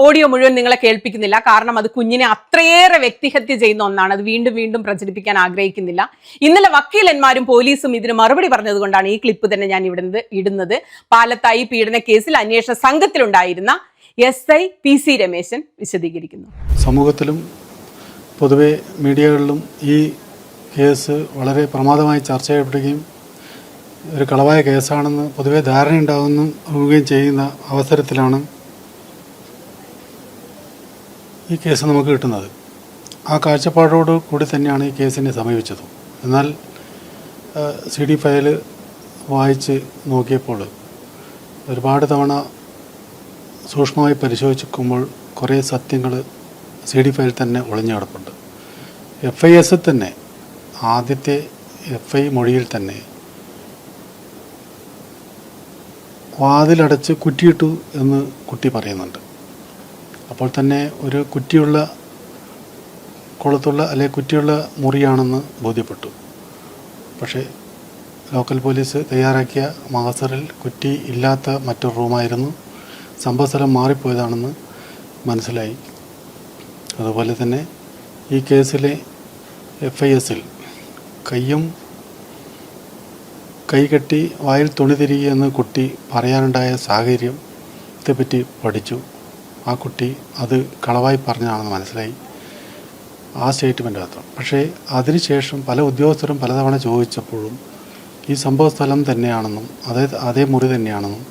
ഓഡിയോ മുഴുവൻ നിങ്ങളെ കേൾപ്പിക്കുന്നില്ല, കാരണം അത് കുഞ്ഞിനെ അത്രയേറെ വ്യക്തിഹത്യ ചെയ്യുന്ന ഒന്നാണ്. അത് വീണ്ടും വീണ്ടും പ്രചരിപ്പിക്കാൻ ആഗ്രഹിക്കുന്നില്ല. ഇന്നലെ വക്കീലന്മാരും പോലീസും ഇതിന് മറുപടി പറഞ്ഞതുകൊണ്ടാണ് ഈ ക്ലിപ്പ് തന്നെ ഞാൻ ഇടുന്നത്. പാലത്തായി പീഡന കേസിൽ അന്വേഷണ സംഘത്തിലുണ്ടായിരുന്ന SI PC രമേശൻ വിശദീകരിക്കുന്നു. സമൂഹത്തിലും പൊതുവെ മീഡിയകളിലും ഈ കേസ് വളരെ പ്രമാദമായി ചർച്ച ചെയ്യപ്പെടുകയും ഒരു കളവായ കേസാണെന്ന് പൊതുവെ ധാരണയുണ്ടാവുകയും ചെയ്യുന്ന അവസരത്തിലാണ് ഈ കേസ് നമുക്ക് കിട്ടുന്നത്. ആ കാഴ്ചപ്പാടോട് കൂടി തന്നെയാണ് ഈ കേസിനെ സമീപിച്ചത്. എന്നാൽ CD ഫയൽ വായിച്ച് നോക്കിയപ്പോൾ ഒരുപാട് തവണ സൂക്ഷ്മമായി പരിശോധിക്കുമ്പോൾ കുറേ സത്യങ്ങൾ CD ഫയൽ തന്നെ ഒളിഞ്ഞു കിടപ്പുണ്ട്. FIS തന്നെ ആദ്യത്തെ FI മൊഴിയിൽ തന്നെ വാതിലടച്ച് കുറ്റിയിട്ടു എന്ന് കുട്ടി പറയുന്നുണ്ട്. അപ്പോൾ തന്നെ ഒരു കുറ്റിയുള്ള കുളത്തുള്ള അല്ലെങ്കിൽ കുറ്റിയുള്ള മുറിയാണെന്ന് ബോധ്യപ്പെട്ടു. പക്ഷേ ലോക്കൽ പോലീസ് തയ്യാറാക്കിയ മഹസറിൽ കുറ്റി ഇല്ലാത്ത മറ്റൊരു റൂമായിരുന്നു, സംഭവസ്ഥലം മാറിപ്പോയതാണെന്ന് മനസ്സിലായി. അതുപോലെ തന്നെ ഈ കേസിലെ FISൽ കൈകെട്ടി വായിൽ തുണി തിരികെയെന്ന് കുട്ടി പറയാനുണ്ടായ സാഹചര്യത്തെപ്പറ്റി പഠിച്ചു. ആ കുട്ടി അത് കളവായി പറഞ്ഞതാണെന്ന് മനസ്സിലായി ആ സ്റ്റേറ്റ്മെൻ്റ് മാത്രം. പക്ഷേ അതിനുശേഷം പല ഉദ്യോഗസ്ഥരും പലതവണ ചോദിച്ചപ്പോഴും ഈ സംഭവ സ്ഥലം തന്നെയാണെന്നും അതേ മുറി തന്നെയാണെന്നും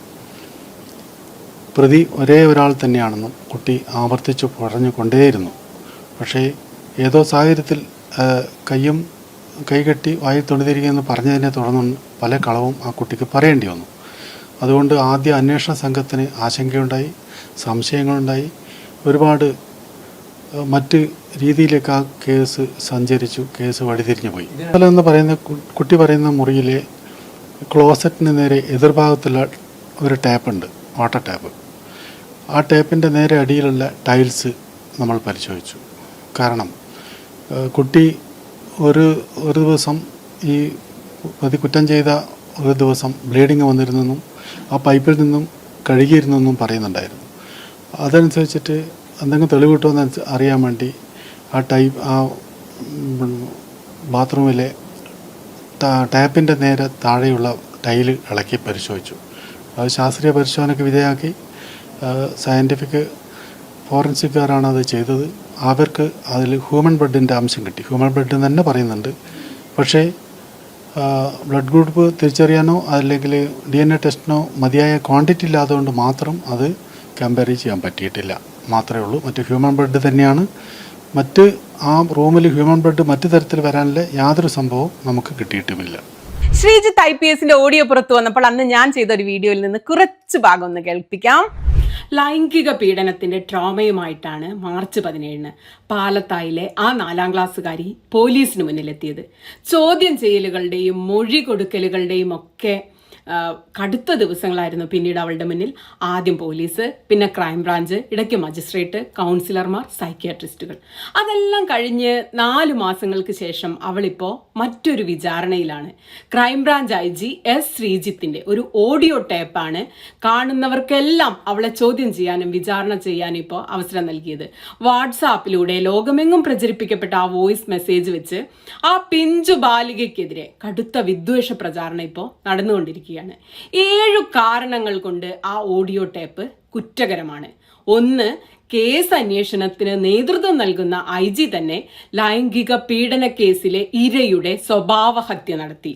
പ്രതി ഒരേ ഒരാൾ തന്നെയാണെന്നും കുട്ടി ആവർത്തിച്ചു പറഞ്ഞു കൊണ്ടേയിരുന്നു. പക്ഷേ ഏതോ സാഹചര്യത്തിൽ കൈകെട്ടി വായിൽ തുണി തിരികെയെന്ന് പറഞ്ഞതിനെ തുടർന്ന് പല കളവും ആ കുട്ടിക്ക് പറയേണ്ടി വന്നു. അതുകൊണ്ട് ആദ്യ അന്വേഷണ സംഘത്തിന് ആശങ്കയുണ്ടായി, സംശയങ്ങളുണ്ടായി, ഒരുപാട് മറ്റ് രീതിയിലേക്ക് ആ കേസ് സഞ്ചരിച്ചു. കേസ് വഴിതിരിഞ്ഞു പോയി. എന്ന് പറയുന്ന കുട്ടി പറയുന്ന മുറിയിലെ ക്ലോസറ്റിന് നേരെ എതിർഭാഗത്തുള്ള ഒരു ടാപ്പുണ്ട്, വാട്ടർ ടാപ്പ്. ആ ടാപ്പിൻ്റെ നേരെ അടിയിലുള്ള ടൈൽസ് നമ്മൾ പരിശോധിച്ചു. കാരണം കുട്ടി ഒരു ദിവസം ഈ പ്രതി കുറ്റം ചെയ്ത ഒരു ദിവസം ബ്ലീഡിങ് വന്നിരുന്നെന്നും ആ പൈപ്പിൽ നിന്നും കഴുകിയിരുന്നെന്നും പറയുന്നുണ്ടായിരുന്നു. അതനുസരിച്ചിട്ട് എന്തെങ്കിലും തെളിവ് കിട്ടുമെന്ന് അറിയാൻ വേണ്ടി ആ ബാത്റൂമിലെ ടാപ്പിൻ്റെ നേരെ താഴെയുള്ള ടൈല് ഇളക്കി പരിശോധിച്ചു. അത് ശാസ്ത്രീയ പരിശോധനയ്ക്ക് വിധേയമാക്കി. സയൻറ്റിഫിക് ഫോറൻസിക്കാരാണ് അത് ചെയ്തത്. അവർക്ക് അതിൽ ഹ്യൂമൻ ബ്ലഡിൻ്റെ അംശം കിട്ടി. ഹ്യൂമൻ ബ്ലഡ് തന്നെ പറയുന്നുണ്ട്. പക്ഷേ ബ്ലഡ് ഗ്രൂപ്പ് തിരിച്ചറിയാനോ അല്ലെങ്കിൽ DNA ടെസ്റ്റിനോ മതിയായ ക്വാണ്ടിറ്റി ഇല്ലാത്തതുകൊണ്ട് മാത്രം അത് കമ്പയർ ചെയ്യാൻ പറ്റിയിട്ടില്ല മാത്രമേ ഉള്ളൂ. മറ്റ് ഹ്യൂമൻ ബ്ലഡ് തന്നെയാണ്. മറ്റ് ആ റൂമിൽ ഹ്യൂമൻ ബ്ലഡ് മറ്റു തരത്തിൽ വരാനുള്ള യാതൊരു സംഭവവും നമുക്ക് കിട്ടിയിട്ടുമില്ല. ശ്രീജിത്ത് IPSന്റെ ഓഡിയോ പുറത്തു വന്നപ്പോൾ അന്ന് ഞാൻ ചെയ്ത ഒരു വീഡിയോയിൽ നിന്ന് കുറച്ച് ഭാഗം ഒന്ന് കേൾപ്പിക്കാം. ലൈംഗിക പീഡനത്തിന്റെ ട്രോമയുമായിട്ടാണ് മാർച്ച് 17 പാലത്തായിലെ ആ 4ാം ക്ലാസ്സുകാരി പോലീസിന് മുന്നിലെത്തിയത്. ചോദ്യം ചെയ്യലുകളുടെയും മൊഴി കൊടുക്കലുകളുടെയും ഒക്കെ കടുത്ത ദിവസങ്ങളായിരുന്നു പിന്നീട് അവളുടെ മുന്നിൽ. ആദ്യം പോലീസ്, പിന്നെ ക്രൈംബ്രാഞ്ച്, ഇടയ്ക്ക് മജിസ്ട്രേറ്റ്, കൗൺസിലർമാർ, സൈക്യാട്രിസ്റ്റുകൾ. അതെല്ലാം കഴിഞ്ഞ് 4 മാസങ്ങൾക്ക് ശേഷം അവളിപ്പോൾ മറ്റൊരു വിചാരണയിലാണ്. ക്രൈംബ്രാഞ്ച് IG S ശ്രീജിത്തിന്റെ ഒരു ഓഡിയോ ടേപ്പാണ് കാണുന്നവർക്കെല്ലാം അവളെ ചോദ്യം ചെയ്യാനും വിചാരണ ചെയ്യാനും ഇപ്പോൾ അവസരം നൽകിയത്. വാട്സാപ്പിലൂടെ ലോകമെങ്ങും പ്രചരിപ്പിക്കപ്പെട്ട ആ വോയിസ് മെസ്സേജ് വെച്ച് ആ പിഞ്ചു ബാലികയ്ക്കെതിരെ കടുത്ത വിദ്വേഷ പ്രചാരണം ഇപ്പോൾ നടന്നുകൊണ്ടിരിക്കുകയാണ്. 7 കാരണങ്ങൾ കൊണ്ട് ആ ഓഡിയോ ടേപ്പ് കുറ്റകരമാണ്. 1, കേസ് അന്വേഷണത്തിന് നേതൃത്വം നൽകുന്ന IG തന്നെ ലൈംഗിക പീഡന കേസിലെ ഇരയുടെ സ്വഭാവഹത്യ നടത്തി.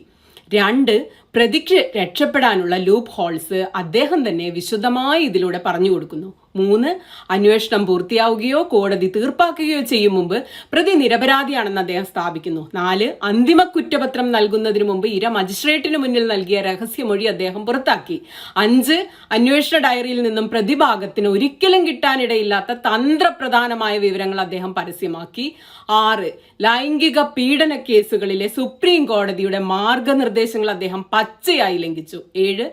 2, പ്രതിക്ക് രക്ഷപ്പെടാനുള്ള ലൂപ്പ് ഹോൾസ് അദ്ദേഹം തന്നെ വിശദമായി ഇതിലൂടെ പറഞ്ഞു കൊടുക്കുന്നു. 3, അന്വേഷണം പൂർത്തിയാവുകയോ കോടതി തീർപ്പാക്കുകയോ ചെയ്യും മുമ്പ് പ്രതി നിരപരാധിയാണെന്ന് അദ്ദേഹം സ്ഥാപിക്കുന്നു. 4, അന്തിമ കുറ്റപത്രം നൽകുന്നതിന് മുമ്പ് ഇര മജിസ്ട്രേറ്റിന് മുന്നിൽ നൽകിയ രഹസ്യമൊഴി അദ്ദേഹം പുറത്താക്കി. 5, അന്വേഷണ ഡയറിയിൽ നിന്നും പ്രതിഭാഗത്തിന് ഒരിക്കലും കിട്ടാനിടയില്ലാത്ത തന്ത്രപ്രധാനമായ വിവരങ്ങൾ അദ്ദേഹം പരസ്യമാക്കി. 6, ലൈംഗിക പീഡന കേസുകളിലെ സുപ്രീം കോടതിയുടെ മാർഗനിർദ്ദേശങ്ങൾ അദ്ദേഹം പച്ചയായി ലംഘിച്ചു. 7,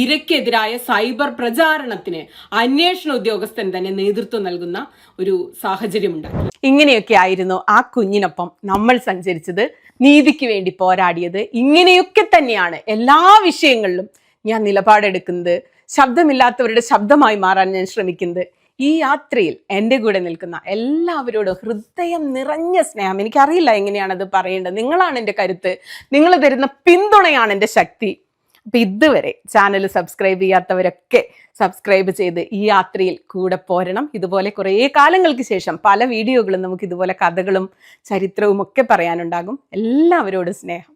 ഇരയ്ക്കെതിരായ സൈബർ പ്രചാരണത്തിന് അന്വേഷണ ഉദ്യോഗസ്ഥൻ തന്നെ നേതൃത്വം നൽകുന്ന ഒരു സാഹചര്യമുണ്ടായി. ഇങ്ങനെയൊക്കെ ആയിരുന്നു ആ കുഞ്ഞിനൊപ്പം നമ്മൾ സഞ്ചരിച്ചത്, നീതിക്ക് വേണ്ടി പോരാടിയത്. ഇങ്ങനെയൊക്കെ തന്നെയാണ് എല്ലാ വിഷയങ്ങളിലും ഞാൻ നിലപാടെടുക്കുന്നത്, ശബ്ദമില്ലാത്തവരുടെ ശബ്ദമായി മാറാൻ ഞാൻ ശ്രമിക്കുന്നത്. ഈ യാത്രയിൽ എൻ്റെ കൂടെ നിൽക്കുന്ന എല്ലാവരോടും ഹൃദയം നിറഞ്ഞ സ്നേഹം. എനിക്കറിയില്ല എങ്ങനെയാണത് പറയേണ്ടത്. നിങ്ങളാണ് എൻ്റെ കരുത്ത്, നിങ്ങൾ തരുന്ന പിന്തുണയാണ് എൻ്റെ ശക്തി. അപ്പൊ ഇതുവരെ ചാനൽ സബ്സ്ക്രൈബ് ചെയ്യാത്തവരൊക്കെ സബ്സ്ക്രൈബ് ചെയ്ത് ഈ യാത്രയിൽ കൂടെ പോരണം. ഇതുപോലെ കുറേ കാലങ്ങൾക്ക് ശേഷം പല വീഡിയോകളും നമുക്ക് ഇതുപോലെ കഥകളും ചരിത്രവും ഒക്കെ പറയാനുണ്ടാകും. എല്ലാവരോടും സ്നേഹം.